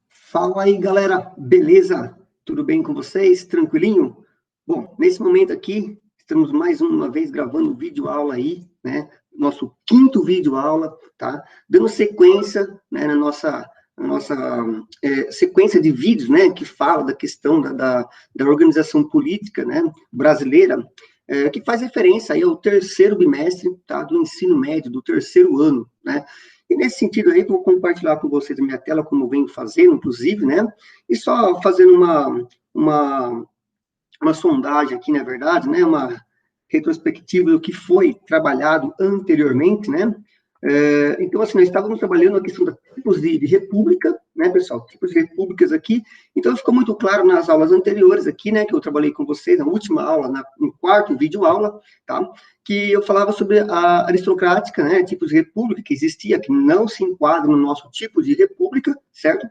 Fala aí, galera, beleza? Tudo bem com vocês? Tranquilinho? Bom, nesse momento aqui, estamos mais uma vez gravando vídeo aula aí, né? Nosso quinto vídeo aula, tá? Dando sequência, né, na nossa sequência de vídeos, né, que fala da questão da organização política, né, brasileira, que faz referência aí ao terceiro bimestre, tá? Do ensino médio, do terceiro ano, né? E nesse sentido aí, vou compartilhar com vocês a minha tela, como eu venho fazendo, inclusive, né? E só fazendo uma sondagem aqui, na verdade, né? Uma retrospectiva do que foi trabalhado anteriormente, né? Então, assim, nós estávamos trabalhando a questão dos tipos de república, né, pessoal? Tipos de repúblicas aqui. Então, ficou muito claro nas aulas anteriores aqui, né, que eu trabalhei com vocês, na última aula, no quarto vídeo aula, tá? Que eu falava sobre a aristocrática, né, tipos de república que existia, que não se enquadra no nosso tipo de república, certo?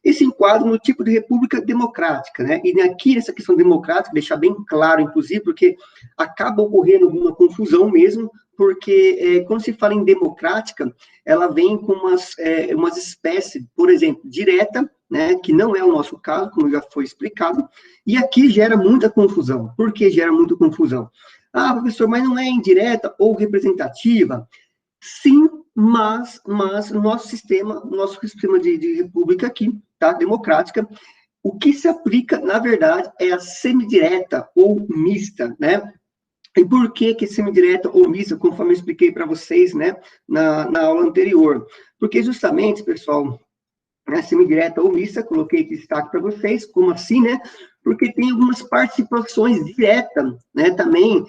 E se enquadra no tipo de república democrática, né? E aqui, nessa questão democrática, deixar bem claro, inclusive, porque acaba ocorrendo alguma confusão mesmo, porque quando se fala em democrática, ela vem com umas espécies, por exemplo, direta, né, que não é o nosso caso, como já foi explicado, e aqui gera muita confusão. Por que gera muita confusão? Ah, professor, mas não é indireta ou representativa? Sim, mas o nosso sistema de república aqui, tá, democrática, o que se aplica, na verdade, é a semidireta ou mista, né? E por que semidireta ou mista, conforme eu expliquei para vocês, né, na aula anterior? Porque justamente, pessoal, né, semidireta ou mista, coloquei aqui destaque para vocês, como assim, né? Porque tem algumas participações diretas, né, também,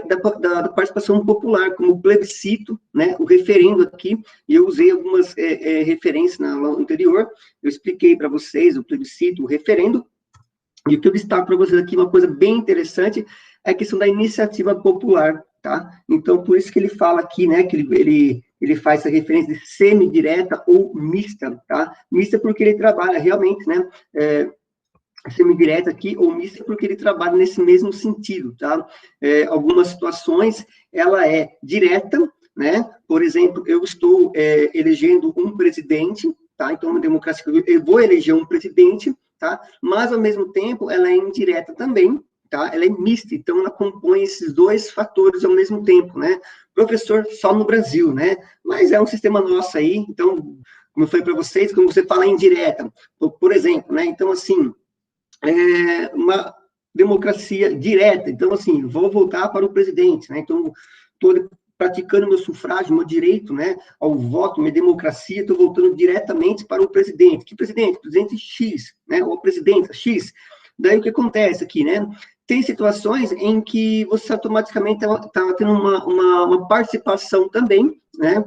da participação popular, como o plebiscito, né, o referendo aqui, e eu usei algumas referências na aula anterior, eu expliquei para vocês o plebiscito, o referendo, e o que eu destaco para vocês aqui, uma coisa bem interessante, é a questão da iniciativa popular, tá? Então, por isso que ele fala aqui, né, que ele faz essa referência de semidireta ou mista, tá? Mista porque ele trabalha realmente, né, semidireta aqui, ou mista porque ele trabalha nesse mesmo sentido, tá? Algumas situações, ela é direta, né? Por exemplo, eu estou elegendo um presidente, tá? Então, uma democracia, eu vou eleger um presidente, tá? Mas, ao mesmo tempo, ela é indireta também, tá? Ela é mista, então ela compõe esses dois fatores ao mesmo tempo, né? Professor, só no Brasil, né? Mas é um sistema nosso aí, então, como eu falei para vocês, quando você fala indireta, por exemplo, né? Então, assim, uma democracia direta. Então, assim, vou voltar para o presidente, né? Então, estou praticando meu sufrágio, meu direito, né, ao voto, minha democracia, estou voltando diretamente para o presidente. Que presidente? Presidente X, né? Ou presidenta X. Daí, o que acontece aqui, né? Tem situações em que você automaticamente está tendo uma participação também, né?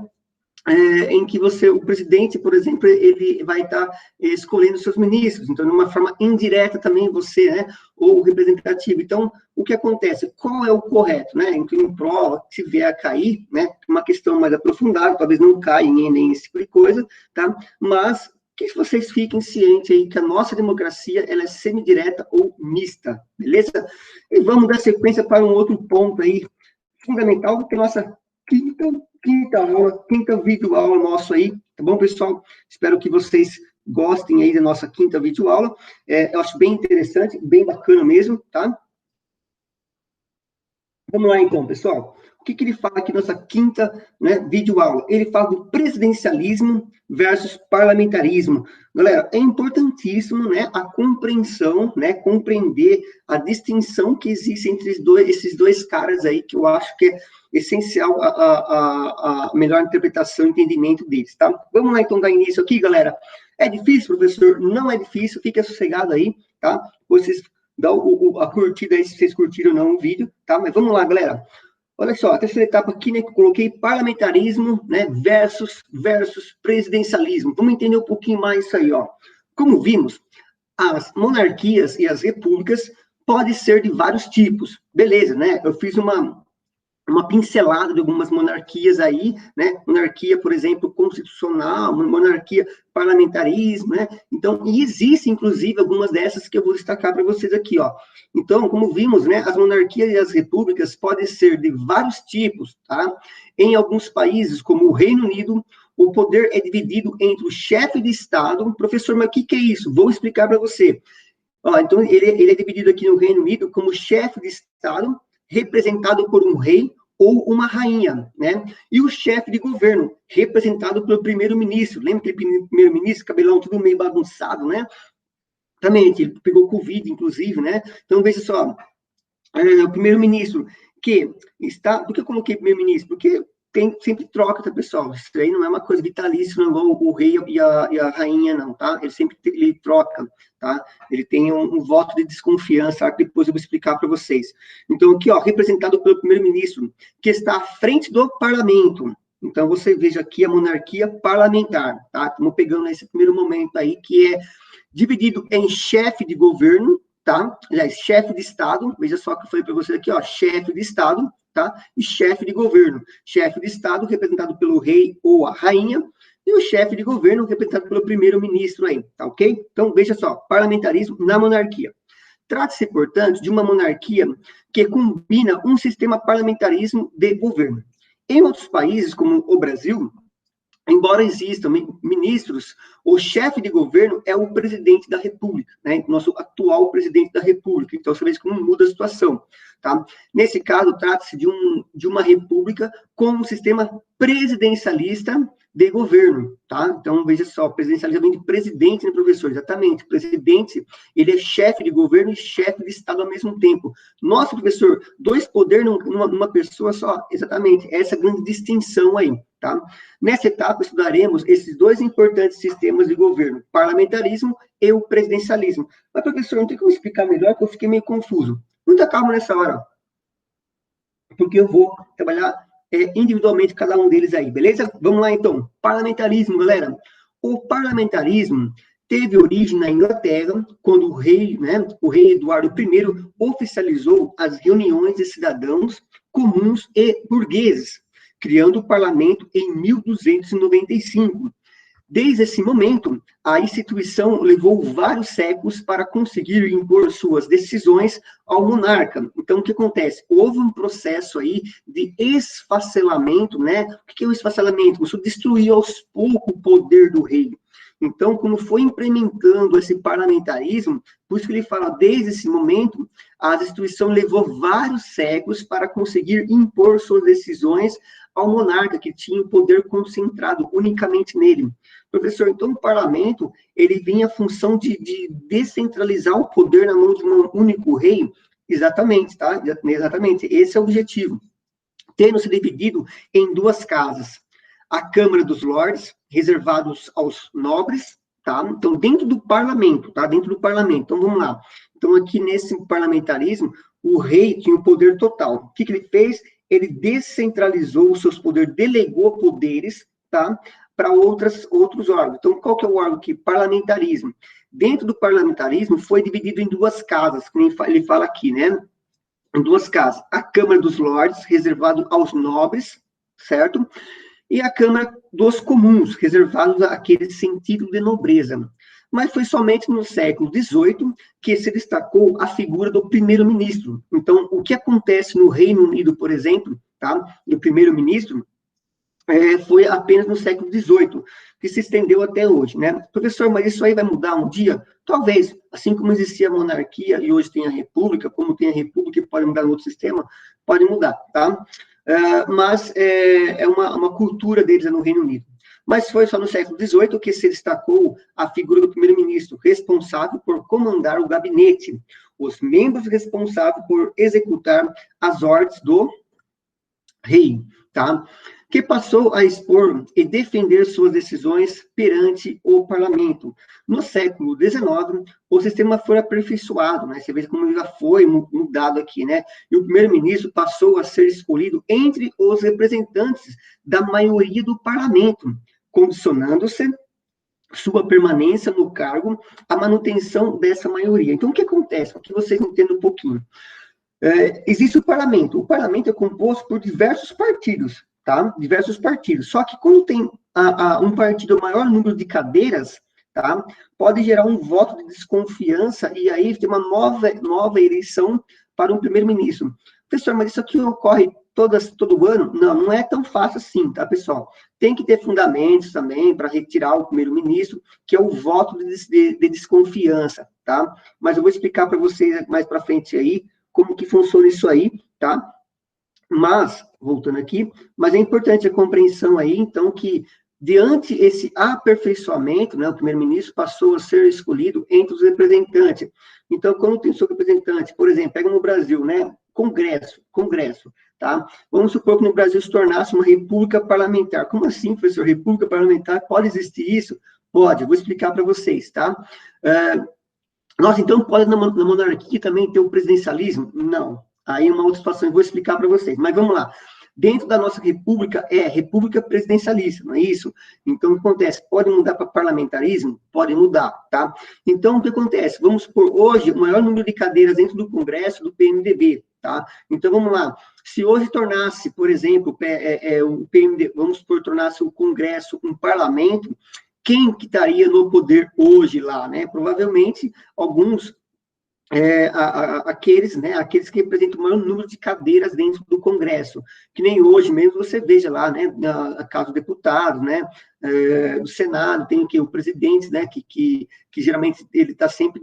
Em que o presidente, por exemplo, ele vai estar escolhendo seus ministros, então, de uma forma indireta também você, né, ou representativo. Então, o que acontece? Qual é o correto, né? Em prova, se vier a cair, né, uma questão mais aprofundada, talvez não caia nem esse tipo de coisa, tá? Mas que vocês fiquem cientes aí que a nossa democracia, ela é semidireta ou mista, beleza? E vamos dar sequência para um outro ponto aí, fundamental, que é a nossa quinta vídeo aula nosso aí, tá bom, pessoal? Espero que vocês gostem aí da nossa quinta vídeo aula. Eu acho bem interessante, bem bacana mesmo, tá? Vamos lá, então, pessoal. O que ele fala aqui nessa quinta, né, videoaula? Ele fala do presidencialismo versus parlamentarismo. Galera, é importantíssimo, né, a compreensão, né, compreender a distinção que existe entre esses dois caras aí, que eu acho que é essencial a melhor interpretação e entendimento deles, tá? Vamos lá, então, dar início aqui, galera. É difícil, professor? Não é difícil, fica sossegado aí, tá? Vocês dá a curtida aí, se vocês curtiram ou não o vídeo, tá? Mas vamos lá, galera. Olha só, a terceira etapa aqui, né, que eu coloquei parlamentarismo, né, versus presidencialismo. Vamos entender um pouquinho mais isso aí, ó. Como vimos, as monarquias e as repúblicas podem ser de vários tipos. Beleza, né? Eu fiz uma pincelada de algumas monarquias aí, né? Monarquia, por exemplo, constitucional, monarquia parlamentarismo, né? Então, e existe, inclusive, algumas dessas que eu vou destacar para vocês aqui, ó. Então, como vimos, né, as monarquias e as repúblicas podem ser de vários tipos, tá? Em alguns países, como o Reino Unido, o poder é dividido entre o chefe de Estado. Professor, mas o que é isso? Vou explicar para você. Ó, então, ele é dividido aqui no Reino Unido como chefe de Estado, representado por um rei ou uma rainha, né? E o chefe de governo, representado pelo primeiro-ministro. Lembra aquele primeiro-ministro, cabelão tudo meio bagunçado, né? Também, ele pegou Covid, inclusive, né? Então, veja só, o primeiro-ministro, que está... Por que eu coloquei primeiro-ministro? Porque sempre troca, tá, pessoal? Isso aí não é uma coisa vitalícia, não é igual o rei e a rainha, não, tá? Ele troca, tá? Ele tem um voto de desconfiança, que depois eu vou explicar para vocês. Então, aqui, ó, representado pelo primeiro-ministro, que está à frente do parlamento. Então, você veja aqui a monarquia parlamentar, tá? Estamos pegando esse primeiro momento aí, que é dividido em chefe de governo, tá? Aliás, chefe de Estado, veja só que eu falei para você aqui, ó, chefe de Estado, tá? E chefe de governo. Chefe de Estado, representado pelo rei ou a rainha, e o chefe de governo, representado pelo primeiro-ministro aí, tá ok? Então, veja só, parlamentarismo na monarquia. Trata-se, portanto, de uma monarquia que combina um sistema parlamentarismo de governo. Em outros países, como o Brasil, embora existam ministros, o chefe de governo é o presidente da República, né? Nosso atual presidente da República. Então, você vê como muda a situação, tá? Nesse caso, trata-se de uma república com um sistema presidencialista de governo, tá? Então, veja só, presidencialista vem de presidente, né, professor? Exatamente. Presidente, ele é chefe de governo e chefe de Estado ao mesmo tempo. Nossa, professor, dois poderes numa pessoa só. Exatamente. Essa é a grande distinção aí, tá? Nessa etapa, estudaremos esses dois importantes sistemas de governo, parlamentarismo e o presidencialismo. Mas, professor, não tem como explicar melhor, porque eu fiquei meio confuso. Muita calma nessa hora, porque eu vou trabalhar individualmente cada um deles aí, beleza? Vamos lá, então. Parlamentarismo, galera. O parlamentarismo teve origem na Inglaterra, quando o rei Eduardo I oficializou as reuniões de cidadãos comuns e burgueses, criando o parlamento em 1295. Desde esse momento, a instituição levou vários séculos para conseguir impor suas decisões ao monarca. Então, o que acontece? Houve um processo aí de esfacelamento, né? O que é o esfacelamento? Começou a destruir aos poucos o poder do rei. Então, como foi implementando esse parlamentarismo, por isso que ele fala, desde esse momento, a instituição levou vários séculos para conseguir impor suas decisões ao monarca, que tinha o poder concentrado unicamente nele. Professor, então o parlamento, ele vinha a função de descentralizar o poder na mão de um único rei? Exatamente, tá? Exatamente, esse é o objetivo. Tendo-se dividido em duas casas. A Câmara dos Lordes, reservados aos nobres, tá? Então, dentro do parlamento, tá? Dentro do parlamento. Então, vamos lá. Então, aqui nesse parlamentarismo, o rei tinha o poder total. O que ele fez? Ele descentralizou os seus poderes, delegou poderes, tá? Para outros órgãos. Então, qual que é o órgão aqui? Parlamentarismo. Dentro do parlamentarismo, foi dividido em duas casas, como ele fala aqui, né? Em duas casas. A Câmara dos Lordes, reservado aos nobres, certo? E a Câmara dos Comuns, reservados àqueles sem título de nobreza. Mas foi somente no século XVIII que se destacou a figura do primeiro-ministro. Então, o que acontece no Reino Unido, por exemplo, tá? Do primeiro-ministro, foi apenas no século XVIII, que se estendeu até hoje, né? Professor, mas isso aí vai mudar um dia? Talvez, assim como existia a monarquia e hoje tem a república, como tem a república e pode mudar no outro sistema, pode mudar, tá? Mas é uma cultura deles no Reino Unido. Mas foi só no século XVIII que se destacou a figura do primeiro-ministro, responsável por comandar o gabinete, os membros responsáveis por executar as ordens do rei, tá? Que passou a expor e defender suas decisões perante o parlamento. No século XIX, o sistema foi aperfeiçoado, né? Você vê como já foi mudado aqui, né? E o primeiro-ministro passou a ser escolhido entre os representantes da maioria do parlamento, condicionando-se sua permanência no cargo à manutenção dessa maioria. Então, o que acontece? Para que vocês entendam um pouquinho. Existe o parlamento é composto por diversos partidos, tá? Diversos partidos. Só que quando tem um partido maior número de cadeiras, tá? Pode gerar um voto de desconfiança e aí tem uma nova eleição para um primeiro-ministro. Professor, mas isso aqui ocorre todo ano? Não, não é tão fácil assim, tá, pessoal? Tem que ter fundamentos também para retirar o primeiro-ministro, que é o voto de desconfiança, tá? Mas eu vou explicar para vocês mais para frente aí como que funciona isso aí, tá? Mas, voltando aqui, mas é importante a compreensão aí, então, que diante esse aperfeiçoamento, né, o primeiro-ministro passou a ser escolhido entre os representantes. Então, quando tem seu representante, por exemplo, pega no Brasil, né, Congresso, tá? Vamos supor que no Brasil se tornasse uma república parlamentar. Como assim, professor? República parlamentar? Pode existir isso? Pode, eu vou explicar para vocês, tá? Nossa, então pode na monarquia também ter o presidencialismo? Não. Aí uma outra situação, eu vou explicar para vocês. Mas vamos lá. Dentro da nossa república, república presidencialista, não é isso? Então, o que acontece? Pode mudar para parlamentarismo? Pode mudar, tá? Então, o que acontece? Vamos supor, hoje, o maior número de cadeiras dentro do Congresso do PMDB, tá? Então, vamos lá. Se hoje tornasse, por exemplo, o PMDB, vamos supor, tornasse o Congresso um parlamento, quem que estaria no poder hoje lá, né? Provavelmente, alguns aqueles que representam o maior número de cadeiras dentro do Congresso, que nem hoje mesmo você veja lá, né, na Casa dos Deputados, né, do Senado, tem o presidente, né, que geralmente ele está sempre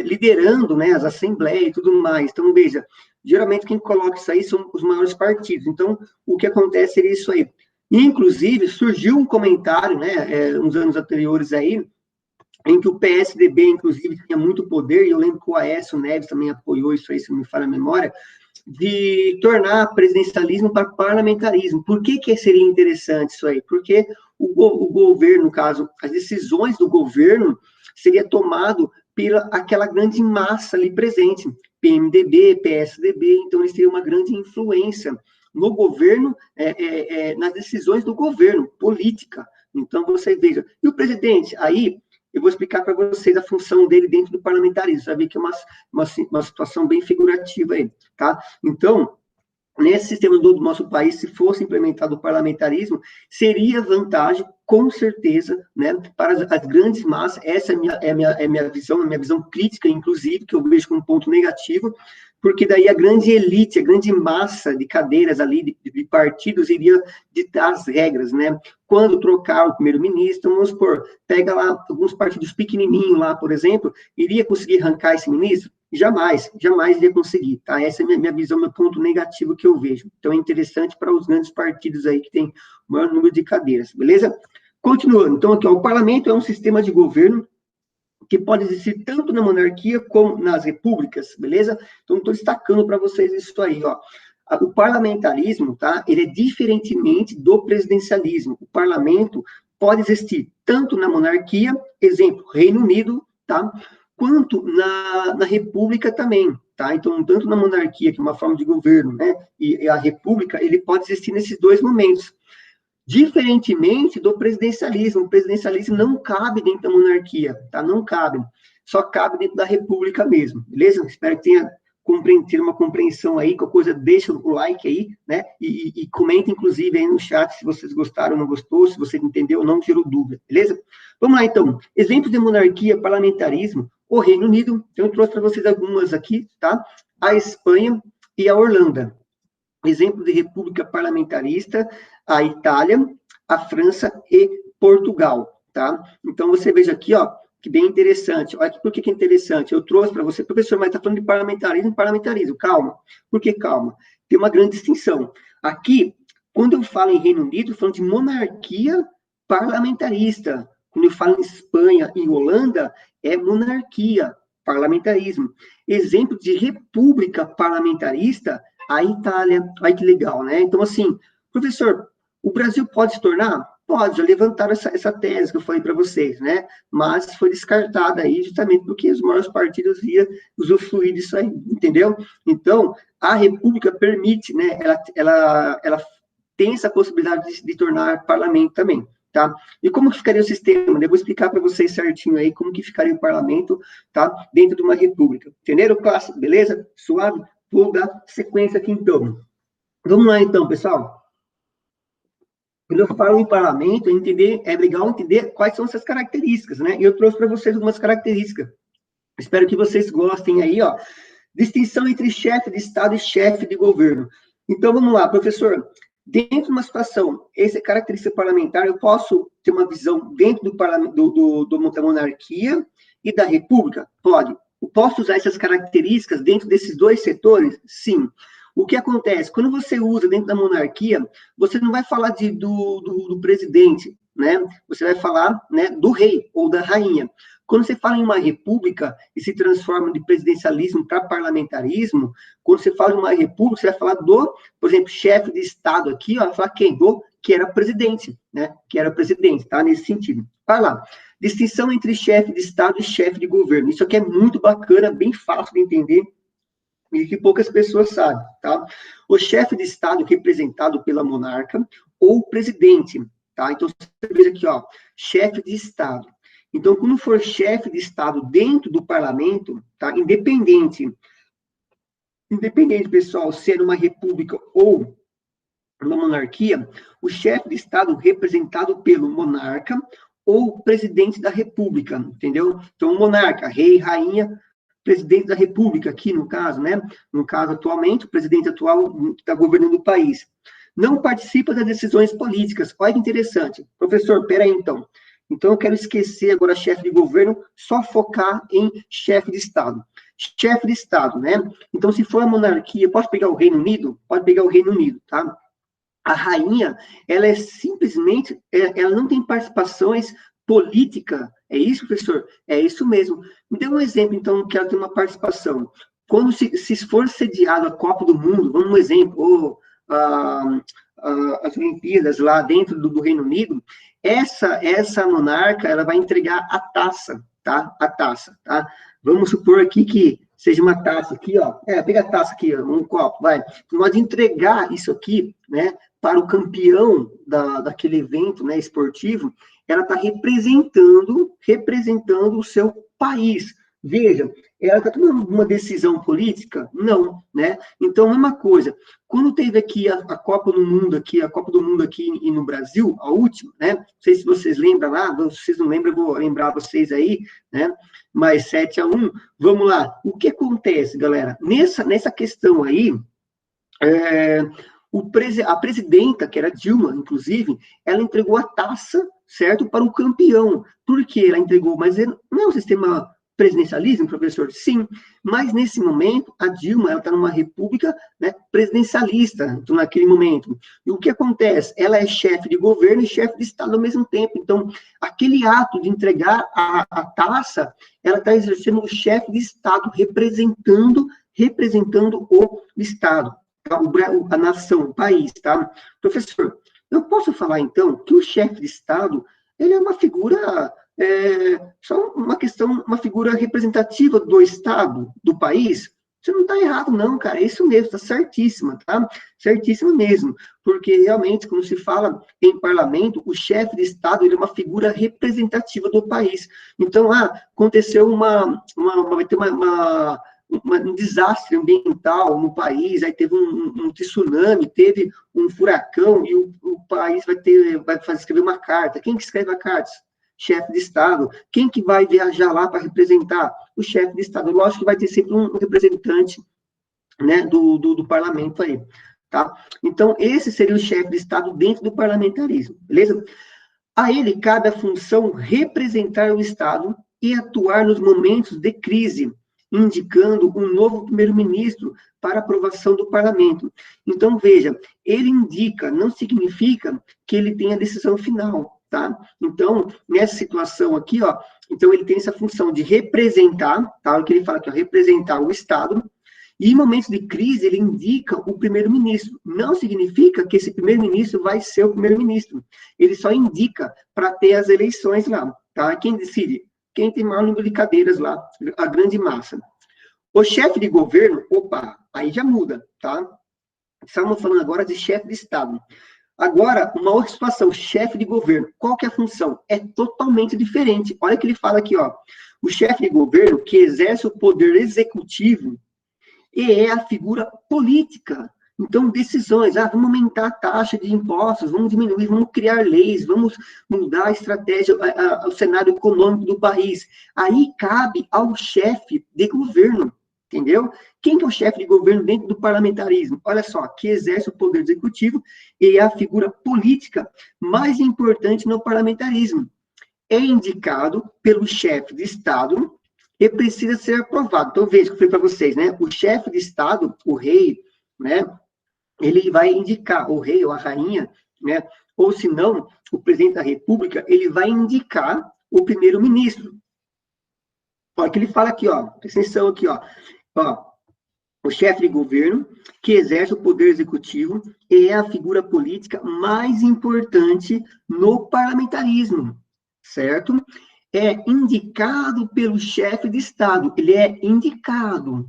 liderando, né, as assembleias e tudo mais. Então, veja, geralmente quem coloca isso aí são os maiores partidos. Então, o que acontece seria isso aí. Inclusive, surgiu um comentário, né, uns anos anteriores aí, em que o PSDB, inclusive, tinha muito poder, e eu lembro que o Aécio Neves também apoiou isso aí, se não me falha a memória, de tornar presidencialismo para parlamentarismo. Por que seria interessante isso aí? Porque o governo, no caso, as decisões do governo seria tomado pela aquela grande massa ali presente, PMDB, PSDB, então eles teriam uma grande influência no governo, nas decisões do governo, política. Então, você veja. E o presidente, aí, eu vou explicar para vocês a função dele dentro do parlamentarismo, você vai ver que é uma situação bem figurativa aí, tá? Então, nesse sistema do nosso país, se fosse implementado o parlamentarismo, seria vantagem, com certeza, né, para as grandes massas. Essa é a minha visão crítica, inclusive, que eu vejo como ponto negativo, porque daí a grande elite, a grande massa de cadeiras ali, de partidos, iria ditar as regras, né? Quando trocar o primeiro-ministro, vamos supor, pega lá alguns partidos pequenininhos lá, por exemplo, iria conseguir arrancar esse ministro? Jamais iria conseguir, tá? Essa é a minha visão, meu ponto negativo que eu vejo. Então, é interessante para os grandes partidos aí que tem o maior número de cadeiras, beleza? Continuando, então, aqui, ó, o parlamento é um sistema de governo que pode existir tanto na monarquia como nas repúblicas, beleza? Então, estou destacando para vocês isso aí, ó. O parlamentarismo, tá? Ele é diferentemente do presidencialismo. O parlamento pode existir tanto na monarquia, exemplo, Reino Unido, tá? Quanto na república também, tá? Então, tanto na monarquia, que é uma forma de governo, né? E a república, ele pode existir nesses dois momentos. Diferentemente do presidencialismo. O presidencialismo não cabe dentro da monarquia, tá? Não cabe. Só cabe dentro da república mesmo, beleza? Espero que tenha tido uma compreensão aí, qualquer coisa, deixa o like aí, né? E comenta, inclusive, aí no chat se vocês gostaram ou não gostou, se você entendeu ou não, tirou dúvida, beleza? Vamos lá, então. Exemplos de monarquia, parlamentarismo, o Reino Unido. Então, eu trouxe para vocês algumas aqui, tá? A Espanha e a Holanda. Exemplo de república parlamentarista, a Itália, a França e Portugal, tá? Então, você veja aqui, ó, que bem interessante. Olha aqui por que é interessante. Eu trouxe para você, professor, mas está falando de parlamentarismo. Calma. Por que calma? Tem uma grande distinção. Aqui, quando eu falo em Reino Unido, eu falo de monarquia parlamentarista. Quando eu falo em Espanha e Holanda, é monarquia, parlamentarismo. Exemplo de república parlamentarista, a Itália. Olha que legal, né? Então, assim, professor, o Brasil pode se tornar? Pode, já levantaram essa tese que eu falei para vocês, né? Mas foi descartada aí justamente porque os maiores partidos iam usufruir disso aí, entendeu? Então, a República permite, né? Ela tem essa possibilidade de tornar parlamento também, tá? E como que ficaria o sistema? Eu vou explicar para vocês certinho aí como que ficaria o parlamento, tá? Dentro de uma república. Entenderam, classe? Beleza? Suave? Vou dar sequência aqui, então. Vamos lá, então, pessoal. Quando eu falo em parlamento, é legal entender quais são essas características, né? E eu trouxe para vocês algumas características. Espero que vocês gostem aí, ó. Distinção entre chefe de Estado e chefe de governo. Então, vamos lá, professor. Dentro de uma situação, essa característica parlamentar, eu posso ter uma visão dentro da monarquia e da república? Pode. Eu posso usar essas características dentro desses dois setores? Sim. O que acontece? Quando você usa dentro da monarquia, você não vai falar do presidente, né? Você vai falar, né, do rei ou da rainha. Quando você fala em uma república e se transforma de presidencialismo para parlamentarismo, quando você fala em uma república, você vai falar do, por exemplo, chefe de Estado aqui, ó, vai falar quem? Do que era presidente, né? Que era presidente, tá? Nesse sentido. Vai lá. Distinção entre chefe de Estado e chefe de governo. Isso aqui é muito bacana, bem fácil de entender e que poucas pessoas sabem, tá? O chefe de Estado representado pela monarca ou presidente, tá? Então, você veja aqui, ó, chefe de Estado. Então, quando for chefe de Estado dentro do parlamento, tá? Independente, pessoal, se é numa república ou numa monarquia, o chefe de Estado representado pelo monarca ou presidente da república, entendeu? Então, monarca, rei, rainha, presidente da república, aqui no caso, né? No caso, atualmente, o presidente atual que está governando o país. Não participa das decisões políticas. Olha que interessante. Professor, peraí, então. Então, eu quero esquecer agora chefe de governo, só focar em chefe de Estado. Chefe de Estado, né? Então, se for a monarquia, pode pegar o Reino Unido? Pode pegar o Reino Unido, tá? A rainha, ela é simplesmente, ela não tem participações política. É isso, professor? É isso mesmo. Me dê um exemplo, então, que ela tem uma participação. Quando se for sediado a Copa do Mundo, vamos um exemplo, ou as Olimpíadas lá dentro do Reino Unido, essa monarca, ela vai entregar a taça, tá? A taça, tá? Vamos supor aqui que seja uma taça aqui, ó. Pega a taça aqui, ó, um copo, vai. Pode entregar isso aqui, né, para o campeão daquele evento, né, esportivo. Ela está representando o seu país. Veja, ela está tomando uma decisão política? Não, né? Então, mesma coisa. Quando teve aqui a Copa do Mundo aqui, e no Brasil, a última, né? Não sei se vocês lembram lá, se vocês não lembram, eu vou lembrar vocês aí, né? Mais 7-1. Vamos lá. O que acontece, galera? Nessa questão aí, a presidenta, que era Dilma, inclusive, ela entregou a taça, certo, para o campeão. Por que ela entregou? Mas não é um sistema presidencialismo, professor? Sim, mas nesse momento, a Dilma, ela está numa república, né, presidencialista, então, naquele momento. E o que acontece? Ela é chefe de governo e chefe de Estado ao mesmo tempo. Então, aquele ato de entregar a taça, ela está exercendo o chefe de Estado, representando o Estado, tá? A nação, o país, tá? Professor, eu posso falar, então, que o chefe de Estado, ele é uma figura, só uma figura representativa do Estado, do país? Você não está errado, não, cara, é isso mesmo, está certíssima, tá? Certíssima mesmo, porque realmente, quando se fala em parlamento, o chefe de Estado, ele é uma figura representativa do país. Então, aconteceu vai ter um desastre ambiental no país, aí teve um tsunami, teve um furacão, e o país vai escrever uma carta. Quem que escreve a carta? Chefe de Estado. Quem que vai viajar lá para representar? O chefe de Estado. Lógico que vai ter sempre um representante, né, do parlamento aí, tá? Então, esse seria o chefe de Estado dentro do parlamentarismo, beleza? A ele cabe a função representar o Estado e atuar nos momentos de crise, indicando um novo primeiro-ministro para aprovação do parlamento. Então, veja, ele indica, não significa que ele tenha a decisão final, tá? Então, nessa situação aqui, ó, então ele tem essa função de representar, tá? O que ele fala aqui, ó, representar o Estado, e em momentos de crise, ele indica o primeiro-ministro. Não significa que esse primeiro-ministro vai ser o primeiro-ministro. Ele só indica para ter as eleições lá, tá? Quem decide? Quem tem maior número de cadeiras lá, a grande massa. O chefe de governo, opa, aí já muda, tá? Estamos falando agora de chefe de Estado. Agora, uma outra situação, chefe de governo. Qual que é a função? É totalmente diferente. Olha o que ele fala aqui, ó. O chefe de governo que exerce o poder executivo e é a figura política. Então, decisões, vamos aumentar a taxa de impostos, vamos diminuir, vamos criar leis, vamos mudar a estratégia, o cenário econômico do país. Aí cabe ao chefe de governo, Entendeu? Quem que é o chefe de governo dentro do parlamentarismo? Olha só, que exerce o poder executivo e é a figura política mais importante no parlamentarismo. É indicado pelo chefe de Estado e precisa ser aprovado. Então, veja o que eu falei para vocês, né? O chefe de Estado, o rei, né? Ele vai indicar, o rei ou a rainha, né? Ou se não, o presidente da República, ele vai indicar o primeiro-ministro. Olha o que ele fala aqui, ó. Presta atenção aqui, ó. Ó, o chefe de governo, que exerce o poder executivo, é a figura política mais importante no parlamentarismo, certo? É indicado pelo chefe de Estado, ele é indicado,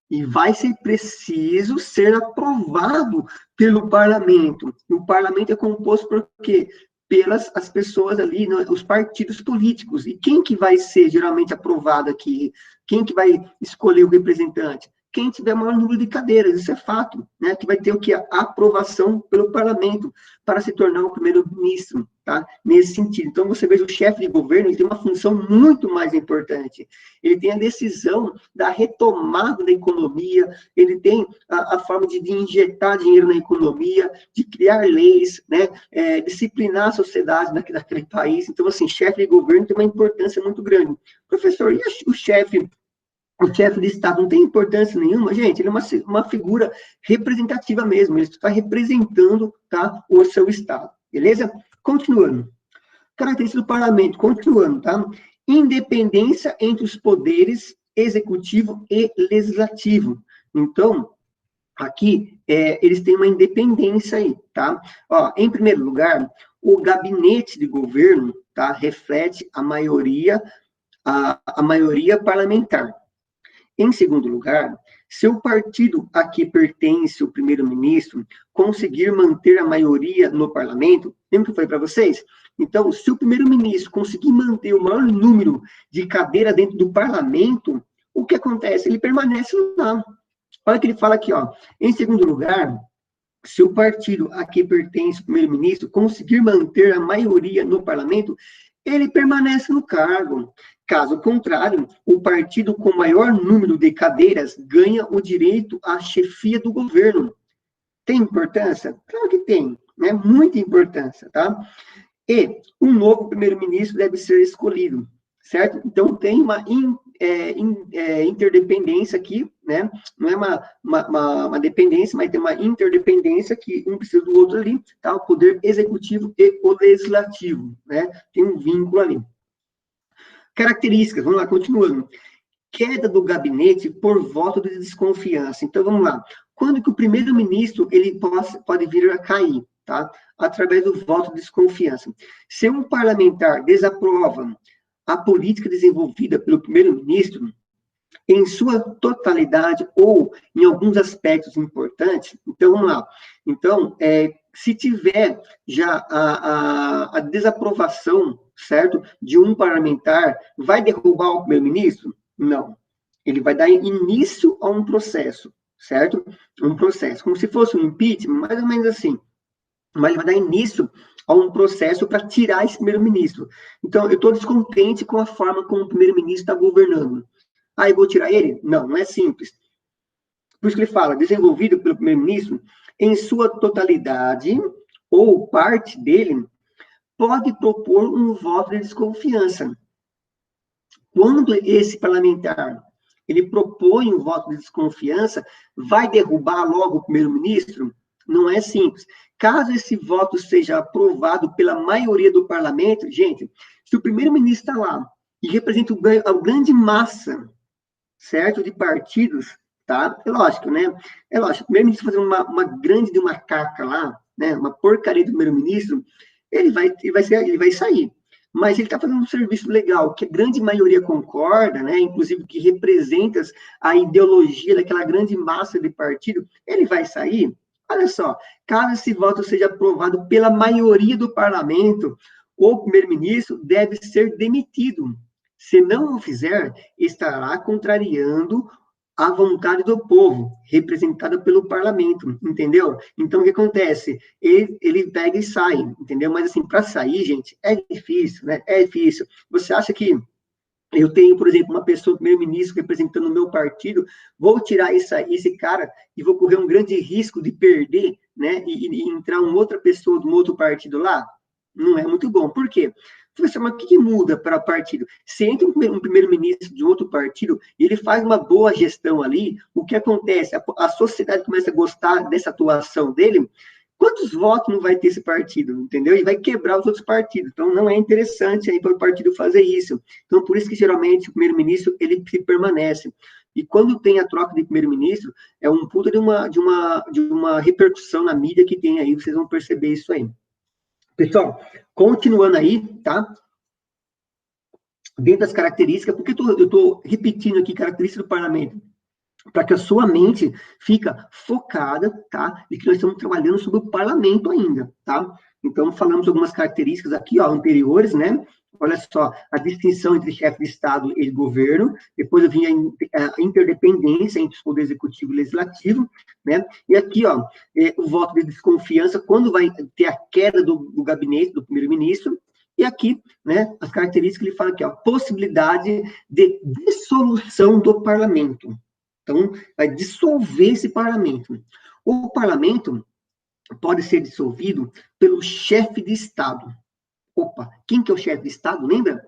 e vai ser preciso ser aprovado pelo parlamento. E o parlamento é composto por quê? Pelas as pessoas ali, né, os partidos políticos. E quem que vai ser geralmente aprovado aqui? Quem que vai escolher o representante? Quem tiver maior número de cadeiras, isso é fato, né? Que vai ter o que? A aprovação pelo parlamento para se tornar o primeiro-ministro, tá? Nesse sentido. Então, você veja, o chefe de governo, ele tem uma função muito mais importante. Ele tem a decisão da retomada da economia, ele tem a forma de injetar dinheiro na economia, de criar leis, né? Disciplinar a sociedade daquele país. Então, assim, chefe de governo tem uma importância muito grande. Professor, e o chefe de Estado não tem importância nenhuma, gente, ele é uma figura representativa mesmo, ele está representando, tá, o seu Estado, beleza? Continuando. Característica do parlamento, continuando, tá? Independência entre os poderes executivo e legislativo. Então, aqui, eles têm uma independência aí, tá? Ó, em primeiro lugar, o gabinete de governo, tá, reflete a maioria parlamentar. Em segundo lugar, se o partido a que pertence o primeiro-ministro conseguir manter a maioria no parlamento, lembra que eu falei para vocês? Então, se o primeiro-ministro conseguir manter o maior número de cadeiras dentro do parlamento, o que acontece? Ele permanece lá. Olha o que ele fala aqui, ó. Em segundo lugar, se o partido a que pertence o primeiro-ministro conseguir manter a maioria no parlamento, ele permanece no cargo. Caso contrário, o partido com maior número de cadeiras ganha o direito à chefia do governo. Tem importância? Claro que tem, né? Muita importância, tá? E um novo primeiro-ministro deve ser escolhido, certo? Então, tem uma interdependência aqui, né? Não é uma dependência, mas tem uma interdependência que um precisa do outro ali, tá? O poder executivo e o legislativo, né? Tem um vínculo ali. Características, vamos lá, continuando. Queda do gabinete por voto de desconfiança. Então, vamos lá. Quando que o primeiro-ministro ele pode vir a cair, tá? Através do voto de desconfiança. Se um parlamentar desaprova a política desenvolvida pelo primeiro-ministro, em sua totalidade ou em alguns aspectos importantes, então, vamos lá. Então, se tiver já a desaprovação, certo, de um parlamentar, vai derrubar o primeiro-ministro? Não. Ele vai dar início a um processo, certo? Um processo, como se fosse um impeachment, mais ou menos assim. Mas ele vai dar início a um processo para tirar esse primeiro-ministro. Então, eu estou descontente com a forma como o primeiro-ministro está governando. Ah, eu vou tirar ele? Não, não é simples. Por isso que ele fala, desenvolvido pelo primeiro-ministro, em sua totalidade, ou parte dele, pode propor um voto de desconfiança. Quando esse parlamentar, ele propõe um voto de desconfiança, vai derrubar logo o primeiro-ministro? Não é simples. Caso esse voto seja aprovado pela maioria do parlamento, gente, se o primeiro-ministro está lá e representa a grande massa, certo, de partidos, tá? É lógico, né? É lógico, o primeiro-ministro fazer uma grande de uma caca lá, né? Uma porcaria do primeiro-ministro, ele vai sair. Mas ele está fazendo um serviço legal, que a grande maioria concorda, né? Inclusive que representa a ideologia daquela grande massa de partido, ele vai sair. Olha só, caso esse voto seja aprovado pela maioria do parlamento, o primeiro-ministro deve ser demitido. Se não o fizer, estará contrariando a vontade do povo, representada pelo parlamento, entendeu? Então, o que acontece? Ele pega e sai, entendeu? Mas, assim, para sair, gente, é difícil, né? É difícil. Você acha que eu tenho, por exemplo, uma pessoa, primeiro-ministro, representando o meu partido, vou tirar esse cara e vou correr um grande risco de perder, né, e entrar uma outra pessoa de um outro partido lá? Não é muito bom. Por quê? Professor, mas o que muda para o partido? Se entra um primeiro-ministro de outro partido e ele faz uma boa gestão ali, o que acontece? A sociedade começa a gostar dessa atuação dele. Quantos votos não vai ter esse partido, entendeu? E vai quebrar os outros partidos. Então, não é interessante aí para o partido fazer isso. Então, por isso que, geralmente, o primeiro-ministro, ele permanece. E quando tem a troca de primeiro-ministro, é um puta de uma repercussão na mídia que tem aí, vocês vão perceber isso aí. Pessoal, continuando aí, tá? Dentro das características, por que eu estou repetindo aqui características do parlamento? Para que a sua mente fica focada, tá? E que nós estamos trabalhando sobre o parlamento ainda, tá? Então, falamos algumas características aqui, ó, anteriores, né? Olha só, a distinção entre chefe de Estado e governo, depois eu vim a interdependência entre os poderes executivo e legislativo, né? E aqui, ó, o voto de desconfiança, quando vai ter a queda do gabinete do primeiro-ministro, e aqui, né, as características que ele fala aqui, ó, possibilidade de dissolução do parlamento. Então, vai dissolver esse parlamento. O parlamento pode ser dissolvido pelo chefe de Estado. Opa, quem que é o chefe de Estado, lembra?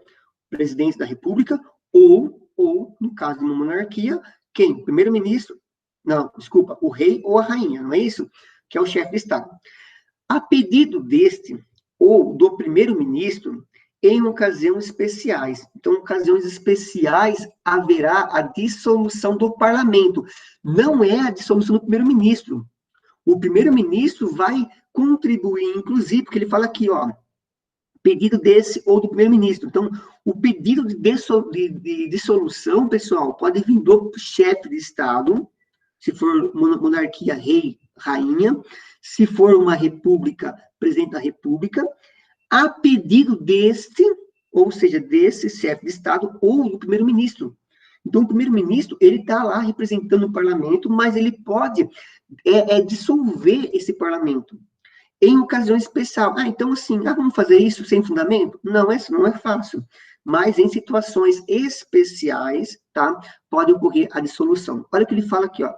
Presidente da República, ou, no caso de uma monarquia, quem? Primeiro-ministro, não, desculpa, o rei ou a rainha, não é isso? Que é o chefe de Estado. A pedido deste, ou do primeiro-ministro, em ocasiões especiais. Então, em ocasiões especiais, haverá a dissolução do parlamento. Não é a dissolução do primeiro-ministro. O primeiro-ministro vai contribuir, inclusive, porque ele fala aqui, ó, pedido desse ou do primeiro-ministro. Então, o pedido de dissolução, pessoal, pode vir do chefe de Estado, se for monarquia, rei, rainha, se for uma república, presidente da república, a pedido deste, ou seja, desse chefe de Estado ou do primeiro-ministro. Então, o primeiro-ministro, ele está lá representando o parlamento, mas ele pode dissolver esse parlamento em ocasiões especiais. Então, assim, vamos fazer isso sem fundamento? Não, não é fácil. Mas em situações especiais, tá, pode ocorrer a dissolução. Olha o que ele fala aqui, ó.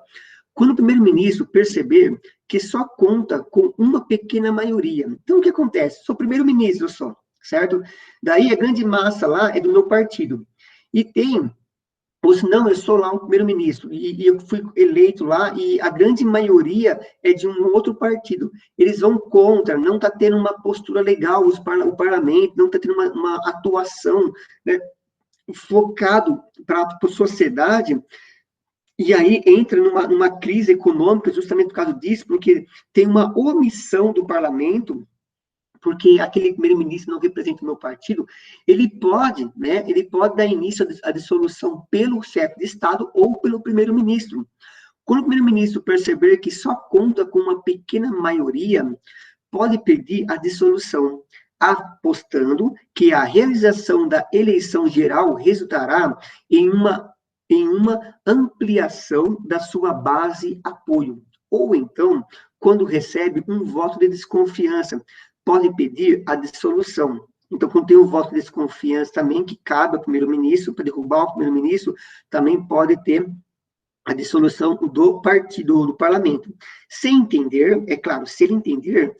Quando o primeiro-ministro perceber que só conta com uma pequena maioria. Então, o que acontece? Sou primeiro-ministro só, certo? Daí, a grande massa lá é do meu partido. E tem, ou se não, eu sou lá um primeiro-ministro, e eu fui eleito lá, e a grande maioria é de um outro partido. Eles vão contra, não está tendo uma postura legal, o parlamento não está tendo uma atuação, né, focado para a sociedade. E aí entra numa crise econômica justamente por causa disso, porque tem uma omissão do parlamento, porque aquele primeiro-ministro não representa o meu partido, ele pode dar início à dissolução pelo chefe de Estado ou pelo primeiro-ministro. Quando o primeiro-ministro perceber que só conta com uma pequena maioria, pode pedir a dissolução, apostando que a realização da eleição geral resultará em uma ampliação da sua base apoio. Ou então, quando recebe um voto de desconfiança, pode pedir a dissolução. Então, quando tem um voto de desconfiança também, que cabe ao primeiro-ministro, para derrubar o primeiro-ministro, também pode ter a dissolução do partido, do parlamento. Sem entender, é claro, se ele entender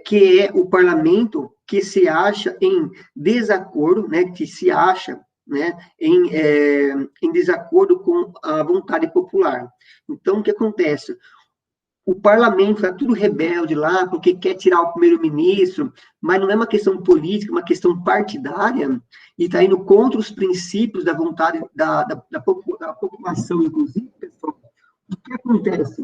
que é o parlamento que se acha em desacordo, né, que se acha, né, em desacordo com a vontade popular. Então, o que acontece? O parlamento está tudo rebelde lá, porque quer tirar o primeiro-ministro, mas não é uma questão política, é uma questão partidária, e está indo contra os princípios da vontade da população, inclusive, pessoal. O que acontece?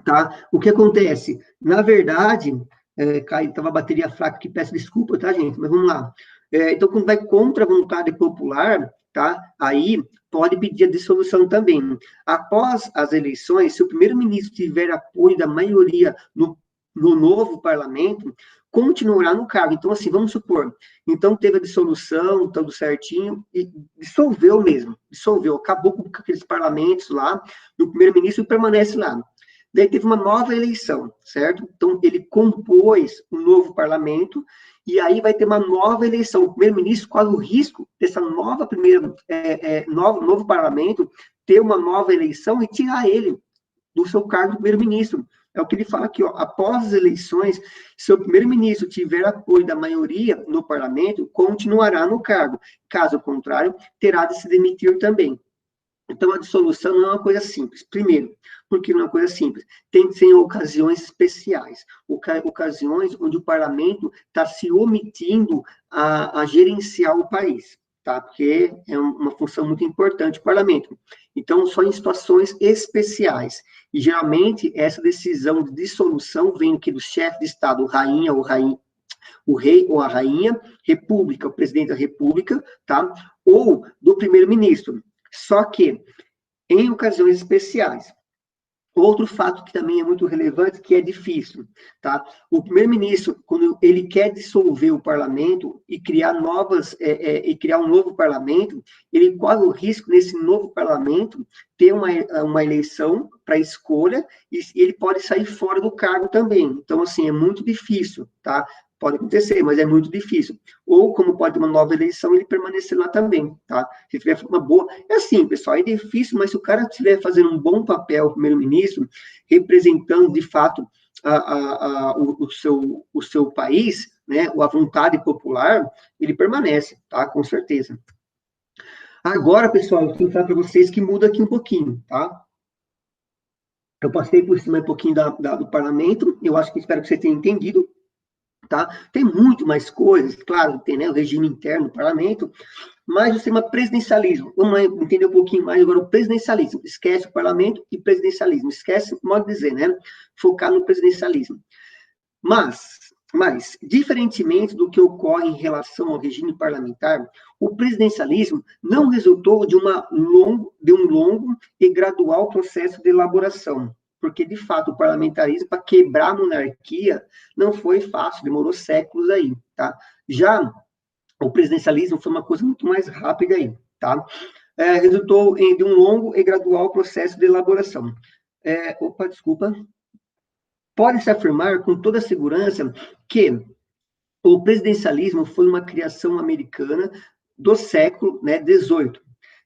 Tá? O que acontece? Na verdade, estava a bateria fraca aqui, peço desculpa, tá, gente? Mas vamos lá. Então, quando vai contra a vontade popular, tá? Aí pode pedir a dissolução também. Após as eleições, se o primeiro-ministro tiver apoio da maioria no novo parlamento, continuará no cargo. Então, assim, vamos supor, então teve a dissolução, tudo certinho, e dissolveu mesmo, acabou com aqueles parlamentos lá, e o primeiro-ministro permanece lá. Daí teve uma nova eleição, certo? Então, ele compôs um novo parlamento, e aí vai ter uma nova eleição. O primeiro-ministro corre o risco dessa nova primeira, novo parlamento ter uma nova eleição e tirar ele do seu cargo de primeiro-ministro. É o que ele fala aqui, ó, após as eleições, se o primeiro-ministro tiver apoio da maioria no parlamento, continuará no cargo. Caso contrário, terá de se demitir também. Então, a dissolução não é uma coisa simples. Primeiro, porque não é uma coisa simples. Tem que ser em ocasiões especiais, ocasiões onde o parlamento está se omitindo a gerenciar o país, tá? Porque é uma função muito importante do parlamento. Então, só em situações especiais. E, geralmente, essa decisão de dissolução vem aqui do chefe de Estado, rainha ou rainha, o rei ou a rainha, república, o presidente da república, tá? Ou do primeiro-ministro. Só que, em ocasiões especiais, outro fato que também é muito relevante, que é difícil, tá? O primeiro-ministro, quando ele quer dissolver o parlamento e criar criar um novo parlamento, ele corre o risco nesse novo parlamento ter uma eleição para escolha e ele pode sair fora do cargo também. Então, assim, é muito difícil, tá? Pode acontecer, mas é muito difícil. Ou, como pode ter uma nova eleição, ele permanecer lá também, tá? Se tiver uma boa... É assim, pessoal, é difícil, mas se o cara estiver fazendo um bom papel, primeiro-ministro, representando, de fato, o seu país, né, a vontade popular, ele permanece, tá? Com certeza. Agora, pessoal, eu tenho que falar para vocês que muda aqui um pouquinho, tá? Eu passei por cima um pouquinho do parlamento, eu acho que espero que vocês tenham entendido, tá? Tem muito mais coisas, claro, tem, né, o regime interno do parlamento, mas o sistema presidencialismo. Vamos entender um pouquinho mais agora o presidencialismo. Esquece o parlamento e presidencialismo. Esquece, modo de dizer, né? Focar no presidencialismo. Mas, diferentemente do que ocorre em relação ao regime parlamentar, o presidencialismo não resultou de um longo e gradual processo de elaboração, porque, de fato, o parlamentarismo, para quebrar a monarquia, não foi fácil, demorou séculos aí, tá? Já o presidencialismo foi uma coisa muito mais rápida aí, tá? Resultou de um longo e gradual processo de elaboração. Desculpa. Pode-se afirmar com toda segurança que o presidencialismo foi uma criação americana do século, né, XVIII,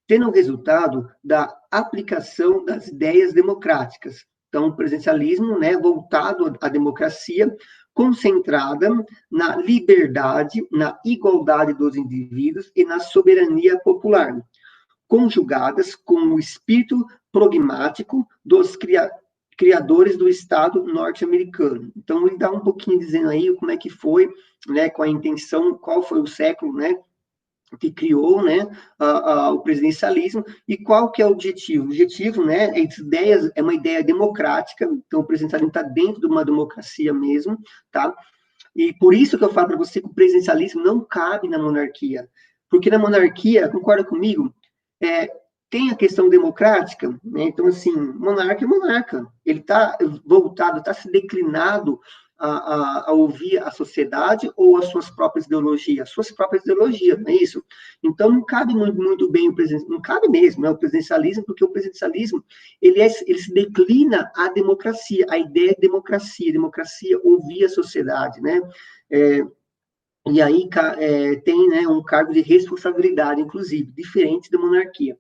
tendo o resultado da aplicação das ideias democráticas. Então, o presidencialismo, né, voltado à democracia, concentrada na liberdade, na igualdade dos indivíduos e na soberania popular, conjugadas com o espírito pragmático dos criadores do Estado norte-americano. Então, ele dá um pouquinho dizendo aí como é que foi, né, com a intenção, qual foi o século, né, que criou, né, o presidencialismo, e qual que é o objetivo? O objetivo, né, é uma ideia democrática, então o presidencialismo está dentro de uma democracia mesmo, tá? E por isso que eu falo para você que o presidencialismo não cabe na monarquia, porque na monarquia, concorda comigo, tem a questão democrática, né? Então, assim, monarca é monarca, ele está voltado, está se declinado a ouvir a sociedade ou as suas próprias ideologias, não é isso? Então, não cabe muito bem o presidencialismo, não cabe mesmo, né, o presidencialismo, porque o presidencialismo, ele se declina à democracia, a ideia de democracia, ouvir a sociedade, né? E aí tem, né, um cargo de responsabilidade, inclusive, diferente da monarquia.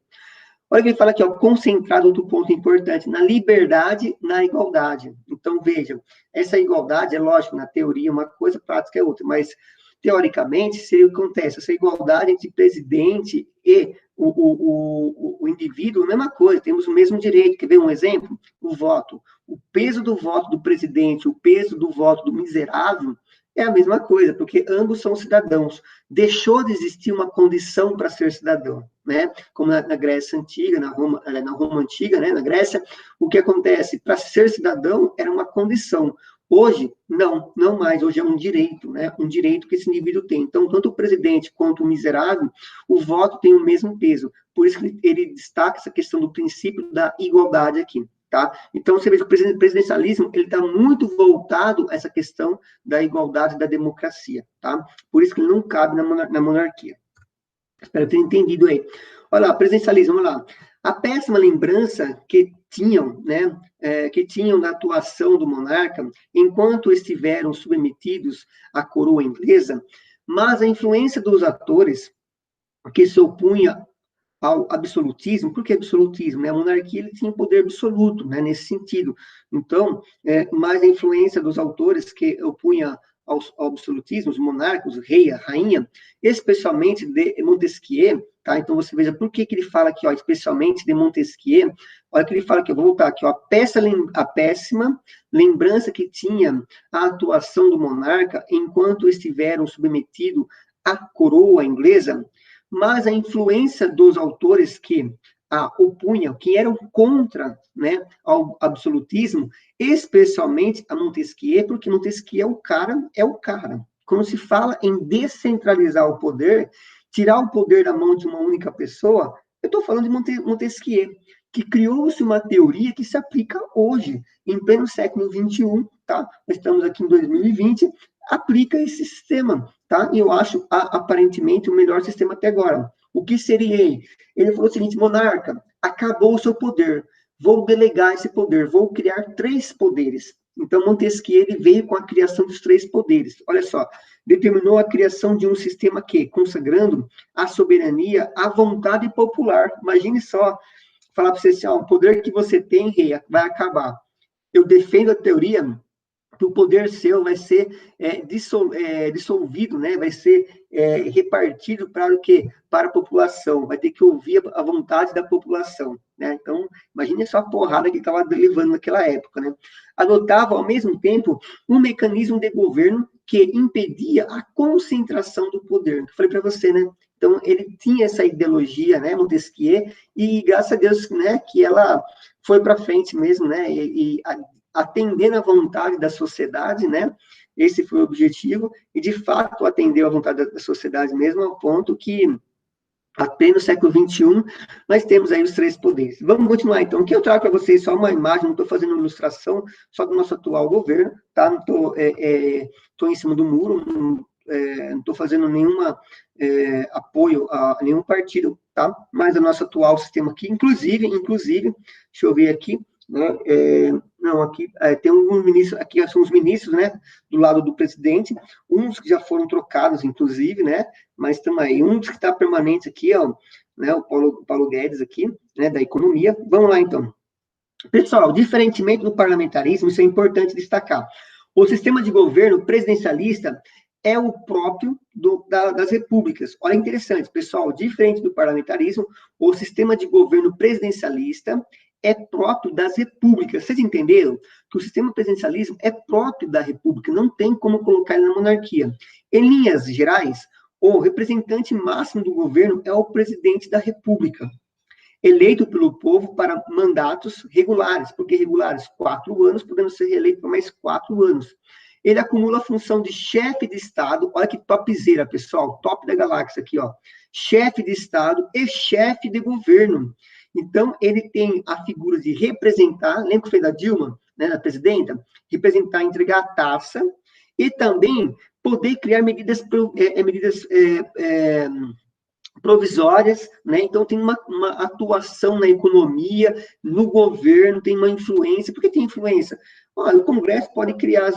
Olha o que ele fala aqui, ó, concentrado, outro ponto importante, na liberdade, na igualdade. Então, veja, essa igualdade, é lógico, na teoria uma coisa, prática é outra, mas, teoricamente, seria o que acontece, essa igualdade entre presidente e o indivíduo, a mesma coisa, temos o mesmo direito. Quer ver um exemplo? O voto. O peso do voto do presidente, o peso do voto do miserável, é a mesma coisa, porque ambos são cidadãos. Deixou de existir uma condição para ser cidadão, né? Como na Grécia Antiga, na Roma Antiga, né? Na Grécia, o que acontece? Para ser cidadão era uma condição. Hoje, não mais. Hoje é um direito, né? Um direito que esse indivíduo tem. Então, tanto o presidente quanto o miserável, o voto tem o mesmo peso. Por isso que ele destaca essa questão do princípio da igualdade aqui. Tá? Então, você vê que o presidencialismo ele está muito voltado a essa questão da igualdade da democracia. Tá? Por isso que ele não cabe na monarquia. Espero ter entendido aí. Olha lá, presidencialismo, olha lá. A péssima lembrança que tinham, né, que tinham da atuação do monarca enquanto estiveram submetidos à coroa inglesa, mas a influência dos atores que se opunha ao absolutismo. Por que absolutismo? Né? A monarquia ele tinha poder absoluto, né, nesse sentido. Então, mais a influência dos autores que opunha ao absolutismo, os monarcas, o rei, a rainha, especialmente de Montesquieu, tá? Então, você veja por que ele fala aqui, ó, especialmente de Montesquieu, olha que ele fala aqui, eu vou voltar aqui, ó, a péssima lembrança que tinha a atuação do monarca enquanto estiveram submetidos à coroa inglesa, mas a influência dos autores que a opunham, que eram contra, né, ao absolutismo, especialmente a Montesquieu, porque Montesquieu é o cara. Quando se fala em descentralizar o poder, tirar o poder da mão de uma única pessoa, eu estou falando de Montesquieu, que criou-se uma teoria que se aplica hoje, em pleno século XXI, tá? Estamos aqui em 2020, aplica esse sistema, tá? E eu acho, aparentemente, o melhor sistema até agora. O que seria ele? Ele falou o seguinte, monarca, acabou o seu poder, vou delegar esse poder, vou criar 3 poderes. Então, Montesquieu ele veio com a criação dos 3 poderes. Olha só, determinou a criação de um sistema que, consagrando a soberania à vontade popular. Imagine só, falar para você assim, ó, o poder que você tem, rei, vai acabar. Eu defendo a teoria que o poder seu vai ser dissolvido, né? Vai ser repartido para o quê? Para a população, vai ter que ouvir a vontade da população, né? Então, imagine só a porrada que estava levando naquela época, né? Adotava, ao mesmo tempo, um mecanismo de governo que impedia a concentração do poder. Eu falei para você, né? Então, ele tinha essa ideologia, né, Montesquieu, e graças a Deus, né, que ela foi para frente mesmo, né, atendendo à vontade da sociedade, né? Esse foi o objetivo, e de fato atendeu à vontade da sociedade mesmo, ao ponto que, até no século XXI, nós temos aí os 3 poderes. Vamos continuar, então. O que eu trago para vocês só uma imagem, não estou fazendo uma ilustração só do nosso atual governo, tá? Não estou em cima do muro, não estou fazendo nenhuma apoio a nenhum partido, tá? Mas o nosso atual sistema aqui, inclusive, deixa eu ver aqui, né? Não, aqui tem alguns ministros, aqui são os ministros, né? Do lado do presidente, uns que já foram trocados, inclusive, né? Mas também um dos que está permanente aqui, ó, né? O Paulo Guedes aqui, né? Da economia. Vamos lá, então. Pessoal, diferentemente do parlamentarismo, isso é importante destacar. O sistema de governo presidencialista é o próprio das repúblicas. Olha, interessante, pessoal, diferente do parlamentarismo, o sistema de governo presidencialista é próprio das repúblicas. Vocês entenderam? Que o sistema presidencialismo é próprio da república, não tem como colocar ele na monarquia. Em linhas gerais, o representante máximo do governo é o presidente da república, eleito pelo povo para mandatos regulares. Por que regulares? 4 anos, podendo ser reeleito por mais 4 anos. Ele acumula a função de chefe de Estado, olha que topzera, pessoal, top da galáxia aqui, ó. Chefe de Estado e chefe de governo. Então, ele tem a figura de representar, lembra que foi da Dilma, né, da presidenta? Representar, entregar a taça, e também poder criar medidas provisórias, né? Então tem uma atuação na economia, no governo, tem uma influência. Por que tem influência? Olha, o Congresso pode criar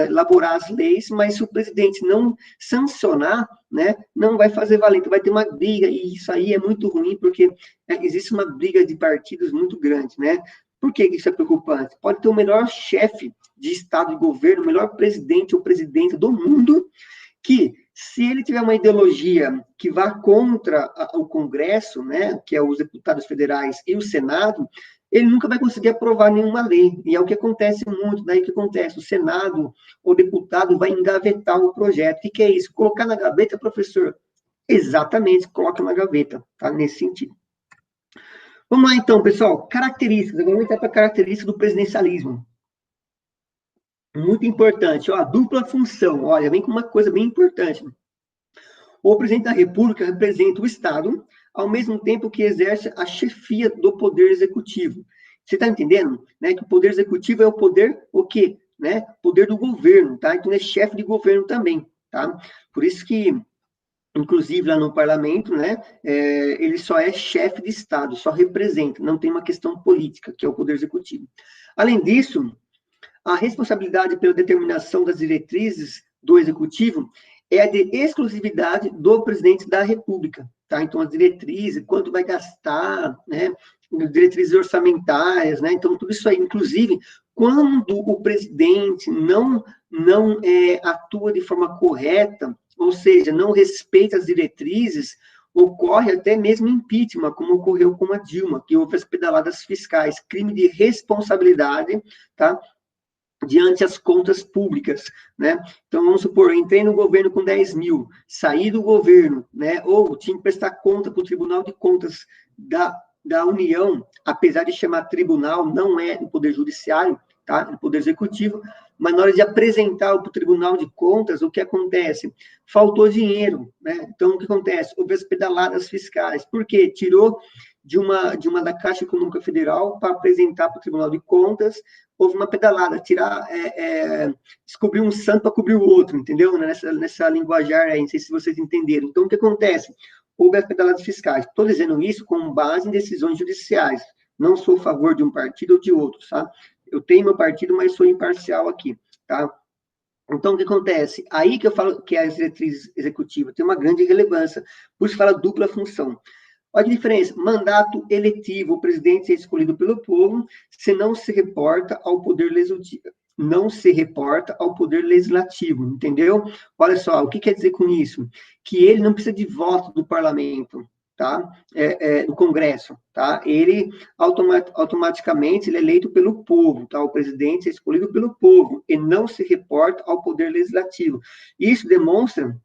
elaborar as leis, mas se o presidente não sancionar, né, não vai fazer valer. Então vai ter uma briga, e isso aí é muito ruim, porque existe uma briga de partidos muito grande, né? Por que isso é preocupante? Pode ter o melhor chefe de Estado e governo, o melhor presidente ou presidenta do mundo, que, se ele tiver uma ideologia que vá contra o Congresso, né, que é os deputados federais e o Senado, ele nunca vai conseguir aprovar nenhuma lei. E é o que acontece muito, daí que acontece, o Senado, o deputado vai engavetar o projeto. O que é isso? Colocar na gaveta, professor? Exatamente, coloca na gaveta, tá? Nesse sentido. Vamos lá, então, pessoal. Características. Agora vamos entrar para a característica do presidencialismo. Muito importante, ó, a dupla função. Olha, vem com uma coisa bem importante. O presidente da República representa o Estado, ao mesmo tempo que exerce a chefia do poder executivo. Você está entendendo? Né, que o poder executivo é o poder, o quê? Né? Poder do governo, tá? Então, é chefe de governo também, tá? Por isso que, inclusive, lá no parlamento, né, ele só é chefe de Estado, só representa, não tem uma questão política, que é o poder executivo. Além disso, a responsabilidade pela determinação das diretrizes do executivo é de exclusividade do presidente da República, tá? Então, as diretrizes, quanto vai gastar, né? Diretrizes orçamentárias, né? Então, tudo isso aí, inclusive, quando o presidente não atua de forma correta, ou seja, não respeita as diretrizes, ocorre até mesmo impeachment, como ocorreu com a Dilma, que houve as pedaladas fiscais, crime de responsabilidade, tá? Diante as contas públicas, né? Então, vamos supor, eu entrei no governo com 10 mil, saí do governo, né? Ou tinha que prestar conta para o Tribunal de Contas da União, apesar de chamar tribunal, não é o Poder Judiciário, tá? É o Poder Executivo, mas na hora de apresentar para o Tribunal de Contas, o que acontece? Faltou dinheiro, né? Então, o que acontece? Houve as pedaladas fiscais. Por quê? Tirou de uma da Caixa Econômica Federal para apresentar para o Tribunal de Contas, houve uma pedalada, descobrir um santo para cobrir o outro, entendeu? Nessa linguajar aí, não sei se vocês entenderam. Então, o que acontece? Houve as pedaladas fiscais. Estou dizendo isso com base em decisões judiciais. Não sou a favor de um partido ou de outro, tá? Eu tenho meu partido, mas sou imparcial aqui, tá? Então, o que acontece? Aí que eu falo que a diretriz executiva tem uma grande relevância, por isso fala dupla função. Olha a diferença, mandato eletivo, o presidente é escolhido pelo povo, se não se reporta ao poder legislativo, não se reporta ao poder legislativo, entendeu? Olha só, o que quer dizer com isso? Que ele não precisa de voto do parlamento, tá? Do Congresso, tá? Ele, automaticamente, ele é eleito pelo povo, tá? O presidente é escolhido pelo povo, e não se reporta ao poder legislativo. Isso demonstra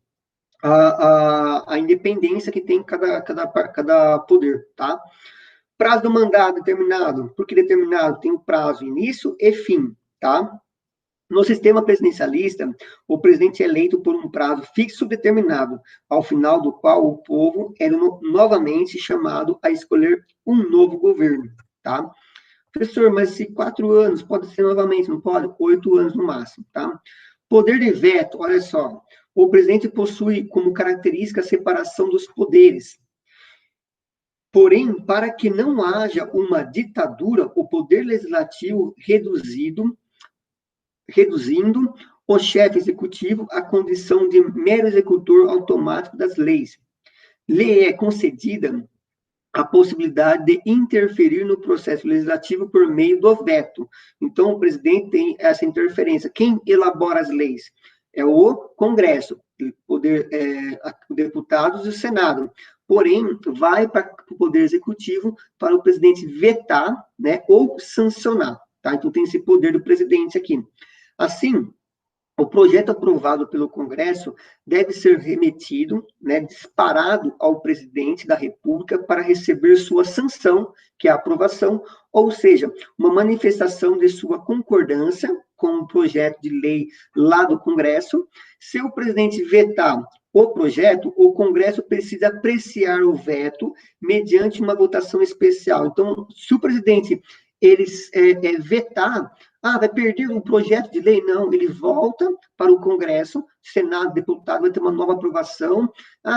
a independência que tem cada poder, tá? Prazo do mandato determinado. Por que determinado? Tem um prazo, início e fim, tá? No sistema presidencialista, o presidente é eleito por um prazo fixo determinado, ao final do qual o povo é novamente chamado a escolher um novo governo, tá? Professor, mas se 4 anos, pode ser novamente, não pode? 8 anos no máximo, tá? Poder de veto, olha só, o presidente possui como característica a separação dos poderes. Porém, para que não haja uma ditadura, o poder legislativo reduzindo o chefe executivo à condição de mero executor automático das leis. Lei é concedida a possibilidade de interferir no processo legislativo por meio do veto. Então, o presidente tem essa interferência. Quem elabora as leis? É o Congresso, deputados e o Senado. Porém, vai para o Poder Executivo para o presidente vetar, né, ou sancionar. Tá? Então, tem esse poder do presidente aqui. Assim, o projeto aprovado pelo Congresso deve ser remetido, né, disparado ao presidente da República para receber sua sanção, que é a aprovação, ou seja, uma manifestação de sua concordância com o projeto de lei lá do Congresso. Se o presidente vetar o projeto, o Congresso precisa apreciar o veto mediante uma votação especial. Então, se o presidente vetar, vai perder um projeto de lei? Não, ele volta para o Congresso, Senado, deputado, vai ter uma nova aprovação.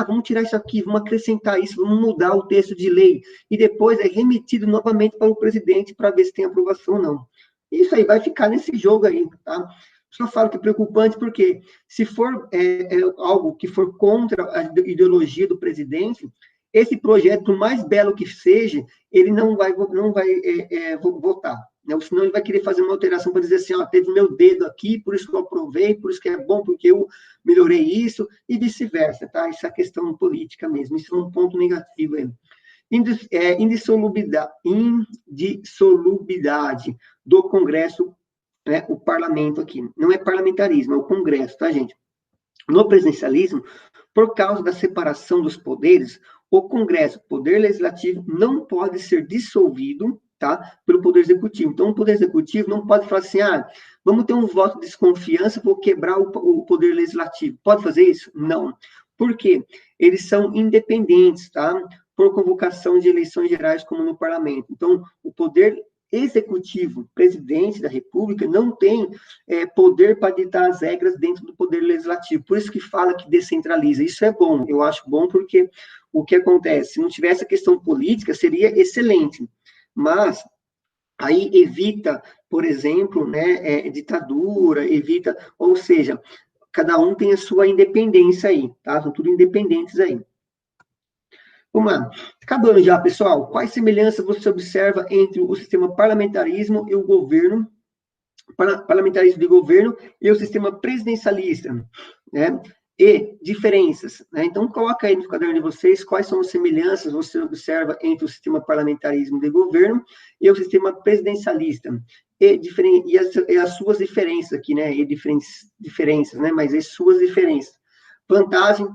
Vamos tirar isso aqui, vamos acrescentar isso, vamos mudar o texto de lei. E depois é remetido novamente para o presidente para ver se tem aprovação ou não. Isso aí vai ficar nesse jogo aí, tá? Só falo que é preocupante porque se for algo que for contra a ideologia do presidente, esse projeto, por mais belo que seja, ele não vai votar. Né? Senão ele vai querer fazer uma alteração para dizer assim, teve meu dedo aqui, por isso que eu aprovei, por isso que é bom, porque eu melhorei isso, e vice-versa, tá? Essa questão política mesmo, isso é um ponto negativo aí. Indissolubilidade do Congresso, né, o parlamento aqui. Não é parlamentarismo, é o Congresso, tá, gente? No presidencialismo, por causa da separação dos poderes, o Congresso, poder legislativo, não pode ser dissolvido, tá, pelo poder executivo. Então, o poder executivo não pode falar assim, vamos ter um voto de desconfiança, vou quebrar o poder legislativo. Pode fazer isso? Não. Por quê? Eles são independentes, tá? Por convocação de eleições gerais, como no parlamento. Então, o poder executivo, presidente da República, não tem poder para ditar as regras dentro do poder legislativo. Por isso que fala que descentraliza. Isso é bom, eu acho bom, porque o que acontece? Se não tivesse a questão política, seria excelente. Mas aí evita, por exemplo, né, ditadura, evita, ou seja, cada um tem a sua independência aí, tá? São tudo independentes aí. Vamos lá. Acabando já, pessoal. Quais semelhanças você observa entre o sistema parlamentarismo e o governo, parlamentarismo de governo e o sistema presidencialista, né? E diferenças, né? Então, coloca aí no caderno de vocês quais são as semelhanças você observa entre o sistema parlamentarismo de governo e o sistema presidencialista. E as suas diferenças aqui, né? E diferenças, né? Mas as suas diferenças. Vantagem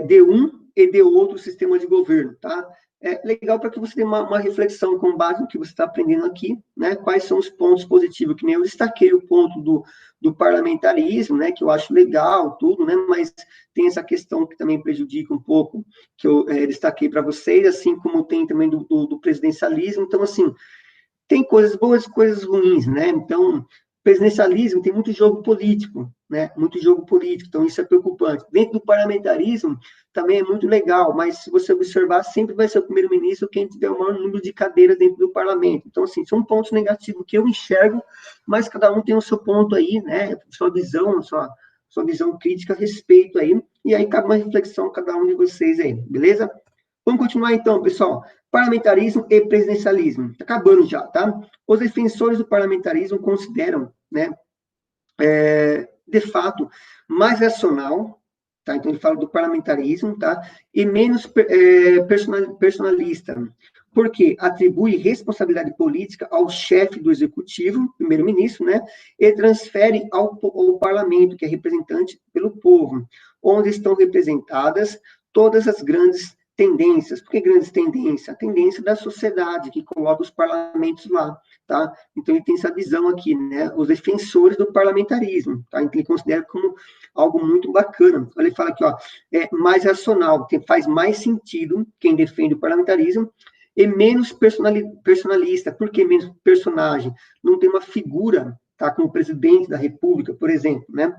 de um e de outro sistema de governo, tá? É legal para que você tenha uma reflexão com base no que você está aprendendo aqui, né? Quais são os pontos positivos, que nem eu destaquei o ponto do parlamentarismo, né? Que eu acho legal, tudo, né? Mas tem essa questão que também prejudica um pouco, que eu destaquei para vocês, assim como tem também do presidencialismo. Então, assim, tem coisas boas e coisas ruins, né? Então, presidencialismo tem muito jogo político, né? Muito jogo político, então isso é preocupante. Dentro do parlamentarismo também é muito legal, mas se você observar, sempre vai ser o primeiro-ministro quem tiver o maior número de cadeiras dentro do parlamento. Então, assim, são pontos negativos que eu enxergo, mas cada um tem o seu ponto aí, né? Sua visão, sua visão crítica a respeito aí, e aí cabe uma reflexão cada um de vocês aí, beleza? Vamos continuar então, pessoal. Parlamentarismo e presidencialismo. Está acabando já, tá? Os defensores do parlamentarismo consideram, né, de fato, mais racional, tá? Então, ele fala do parlamentarismo, tá? E menos personalista, porque atribui responsabilidade política ao chefe do executivo, primeiro-ministro, né? E transfere ao parlamento, que é representante pelo povo, onde estão representadas todas as grandes tendências. Por que grandes tendências? A tendência da sociedade, que coloca os parlamentos lá, tá? Então, ele tem essa visão aqui, né? Os defensores do parlamentarismo, tá? Então, ele considera como algo muito bacana. Ele fala aqui, ó, é mais racional, faz mais sentido quem defende o parlamentarismo e menos personalista. Por que menos personagem? Não tem uma figura, tá? Como presidente da República, por exemplo, né?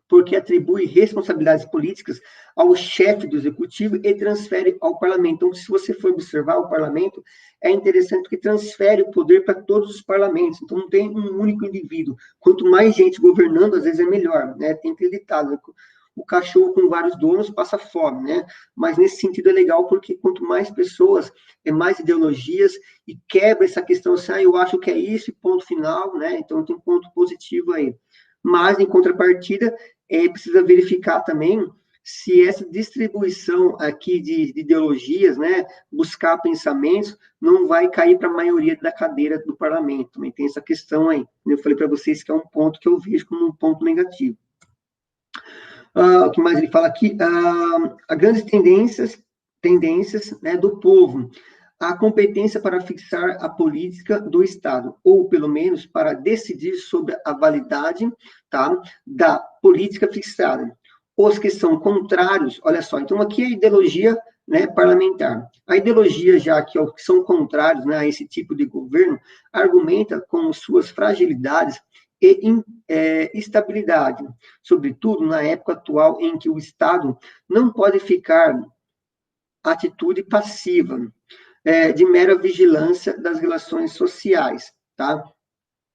Porque atribui responsabilidades políticas ao chefe do executivo e transfere ao parlamento. Então, se você for observar o parlamento, é interessante que transfere o poder para todos os parlamentos. Então, não tem um único indivíduo. Quanto mais gente governando, às vezes é melhor, né? Tem aquele ditado, o cachorro com vários donos passa fome, né? Mas nesse sentido é legal porque quanto mais pessoas, mais ideologias, e quebra essa questão assim, eu acho que é isso, ponto final, né? Então, tem um ponto positivo aí. Mas, em contrapartida, precisa verificar também se essa distribuição aqui de ideologias, né, buscar pensamentos, não vai cair para a maioria da cadeira do parlamento. Também tem essa questão aí. Eu falei para vocês que é um ponto que eu vejo como um ponto negativo. O que mais ele fala aqui? As grandes tendências, né, do povo. A competência para fixar a política do Estado, ou pelo menos para decidir sobre a validade, tá, da política fixada. Os que são contrários, olha só, então aqui é a ideologia, né, parlamentar. A ideologia, já que são contrários, né, a esse tipo de governo, argumenta com suas fragilidades e estabilidade, sobretudo na época atual em que o Estado não pode ficar atitude passiva, de mera vigilância das relações sociais, tá?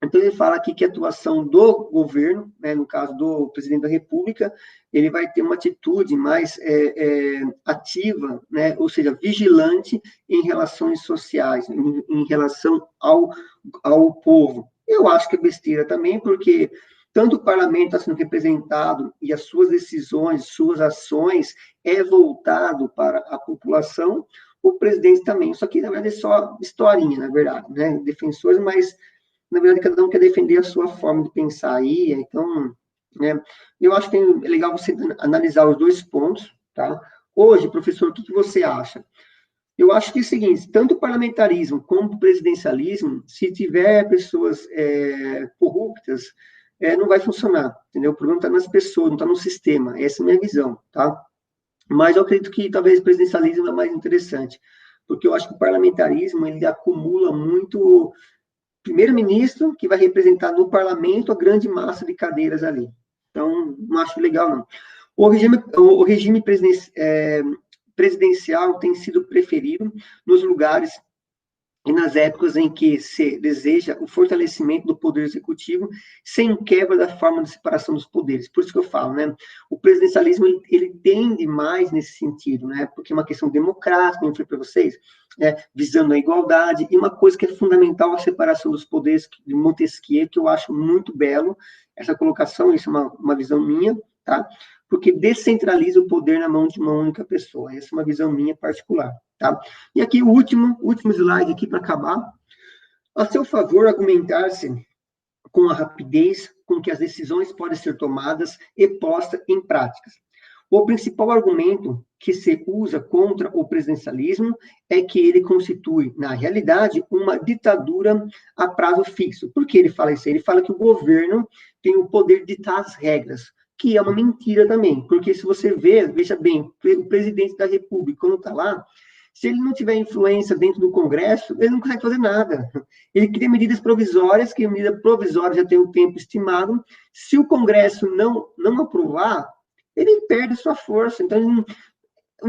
Então, ele fala aqui que a atuação do governo, né, no caso do presidente da República, ele vai ter uma atitude mais ativa, né, ou seja, vigilante em relações sociais, em relação ao povo. Eu acho que é besteira também, porque tanto o parlamento está sendo representado e as suas decisões, suas ações é voltado para a população, o presidente também. Isso aqui, na verdade, é só historinha, na verdade, né? Defensores, mas, na verdade, cada um quer defender a sua forma de pensar aí, então, né? Eu acho que é legal você analisar os dois pontos, tá? Hoje, professor, o que você acha? Eu acho que é o seguinte, tanto o parlamentarismo como o presidencialismo, se tiver pessoas corruptas, não vai funcionar, entendeu? O problema está nas pessoas, não está no sistema, essa é a minha visão, tá? Mas eu acredito que talvez o presidencialismo é mais interessante, porque eu acho que o parlamentarismo, ele acumula muito primeiro-ministro, que vai representar no parlamento a grande massa de cadeiras ali. Então, não acho legal, não. O regime presidencial tem sido preferido nos lugares e nas épocas em que se deseja o fortalecimento do poder executivo sem quebra da forma de separação dos poderes. Por isso que eu falo, né? O presidencialismo, ele tende mais nesse sentido, né? Porque é uma questão democrática, como eu falei para vocês, né? Visando a igualdade, e uma coisa que é fundamental, a separação dos poderes de Montesquieu, que eu acho muito belo, essa colocação, isso é uma visão minha, tá? Porque descentraliza o poder na mão de uma única pessoa. Essa é uma visão minha particular, tá? E aqui o último slide aqui para acabar. A seu favor, argumentar-se com a rapidez com que as decisões podem ser tomadas e postas em práticas. O principal argumento que se usa contra o presidencialismo é que ele constitui, na realidade, uma ditadura a prazo fixo. Por que ele fala isso? Ele fala que o governo tem o poder de ditar as regras, que é uma mentira também, porque se você veja bem, o presidente da República, quando está lá, se ele não tiver influência dentro do Congresso, ele não consegue fazer nada. Ele cria medidas provisórias, que a medida provisória já tem um tempo estimado. Se o Congresso não aprovar, ele perde sua força. Então,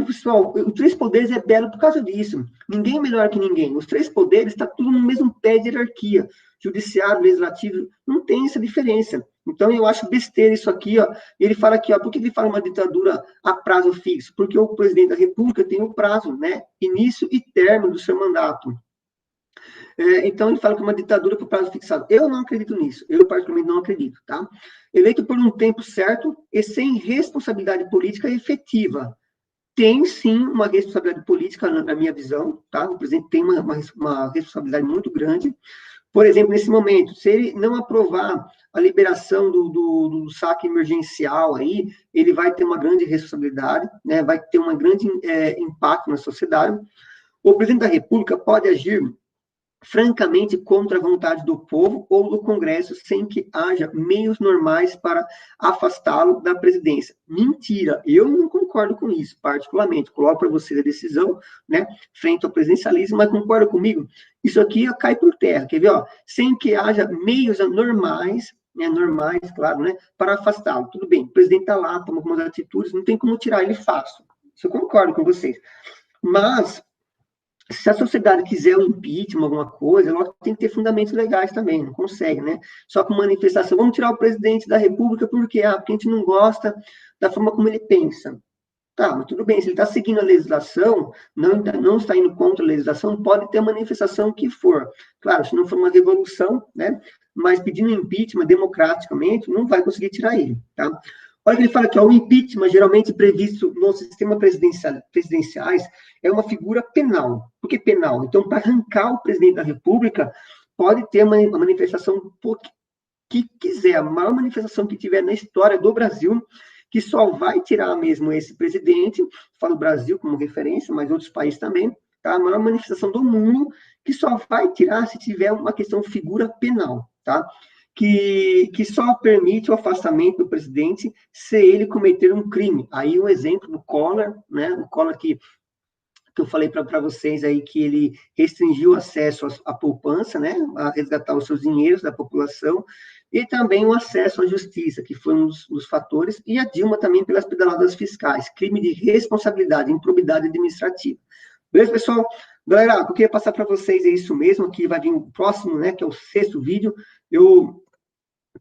pessoal, os três poderes é belo por causa disso. Ninguém é melhor que ninguém. Os três poderes estão tudo no mesmo pé de hierarquia. Judiciário, legislativo, não tem essa diferença. Então, eu acho besteira isso aqui, ó. Ele fala aqui, ó, por que ele fala uma ditadura a prazo fixo? Porque o presidente da República tem um prazo, né? Início e término do seu mandato. Então, ele fala que é uma ditadura por prazo fixado. Eu não acredito nisso. Eu, particularmente, não acredito, tá? Eleito por um tempo certo e sem responsabilidade política efetiva. Tem, sim, uma responsabilidade política, na minha visão, tá? O presidente tem uma responsabilidade muito grande. Por exemplo, nesse momento, se ele não aprovar a liberação do saque emergencial aí, ele vai ter uma grande responsabilidade, né? Vai ter um grande impacto na sociedade. O presidente da República pode agir francamente contra a vontade do povo ou do Congresso, sem que haja meios normais para afastá-lo da presidência. Mentira, eu não concordo com isso, particularmente. Coloco para vocês a decisão, né, frente ao presidencialismo, mas concorda comigo? Isso aqui cai por terra, quer ver? Ó, sem que haja meios normais, né, claro, né, para afastá-lo. Tudo bem, o presidente está lá, toma algumas atitudes, não tem como tirar ele fácil. Isso eu concordo com vocês. Mas se a sociedade quiser um impeachment, alguma coisa, ela tem que ter fundamentos legais também, não consegue, né? Só com manifestação, vamos tirar o presidente da República por quê? Porque a gente não gosta da forma como ele pensa. Tá, mas tudo bem, se ele está seguindo a legislação, não está indo contra a legislação, pode ter a manifestação que for. Claro, se não for uma revolução, né? Mas pedindo impeachment democraticamente, não vai conseguir tirar ele, tá? Olha que ele fala que ó, o impeachment, geralmente previsto no sistema presidenciais, é uma figura penal. Por que penal? Então, para arrancar o presidente da República, pode ter uma manifestação que quiser, a maior manifestação que tiver na história do Brasil, que só vai tirar mesmo esse presidente, falo o Brasil como referência, mas outros países também, tá? A maior manifestação do mundo, que só vai tirar se tiver uma questão figura penal, tá? Que só permite o afastamento do presidente se ele cometer um crime. Aí o exemplo do Collor, né? O Collor que eu falei para vocês aí que ele restringiu o acesso à poupança, né? A resgatar os seus dinheiros da população, e também o acesso à justiça, que foi um dos fatores, e a Dilma também pelas pedaladas fiscais, crime de responsabilidade, improbidade administrativa. Beleza, pessoal? Galera, eu queria passar para vocês é isso mesmo, aqui vai vir o próximo, né, que é o 6º vídeo. Eu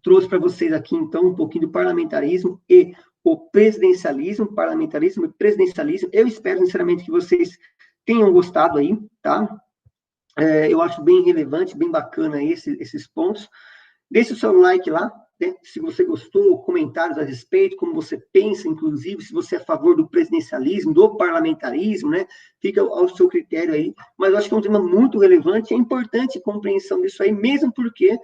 trouxe para vocês aqui, então, um pouquinho do parlamentarismo e o presidencialismo, parlamentarismo e presidencialismo. Eu espero, sinceramente, que vocês tenham gostado aí, tá? Eu acho bem relevante, bem bacana esses pontos. Deixe o seu like lá, né? Se você gostou, comentários a respeito, como você pensa, inclusive, se você é a favor do presidencialismo, do parlamentarismo, né? Fica ao seu critério aí. Mas eu acho que é um tema muito relevante, é importante a compreensão disso aí, mesmo porque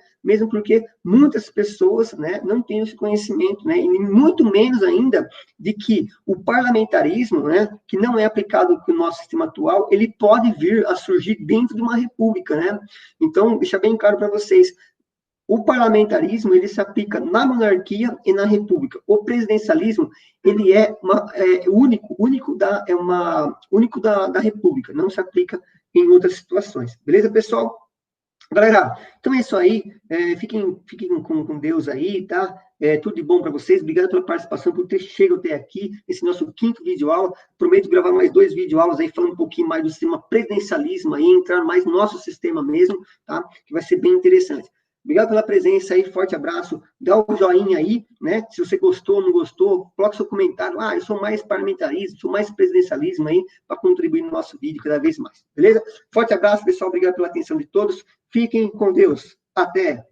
muitas pessoas, né, não têm esse conhecimento, né? E muito menos ainda de que o parlamentarismo, né, que não é aplicado no nosso sistema atual, ele pode vir a surgir dentro de uma república, né? Então, deixa bem claro para vocês, o parlamentarismo, ele se aplica na monarquia e na república. O presidencialismo, ele é único da república, não se aplica em outras situações. Beleza, pessoal? Galera, então é isso aí. Fiquem com Deus aí, tá? Tudo de bom para vocês. Obrigado pela participação, por ter chegado até aqui, esse nosso 5º vídeo aula. Prometo gravar mais 2 vídeo aulas aí, falando um pouquinho mais do sistema presidencialismo aí, entrar mais no nosso sistema mesmo, tá? Que vai ser bem interessante. Obrigado pela presença aí, forte abraço. Dá o joinha aí, né? Se você gostou, não gostou, coloque seu comentário. Eu sou mais parlamentarismo, sou mais presidencialismo aí, para contribuir no nosso vídeo cada vez mais, beleza? Forte abraço, pessoal. Obrigado pela atenção de todos. Fiquem com Deus. Até!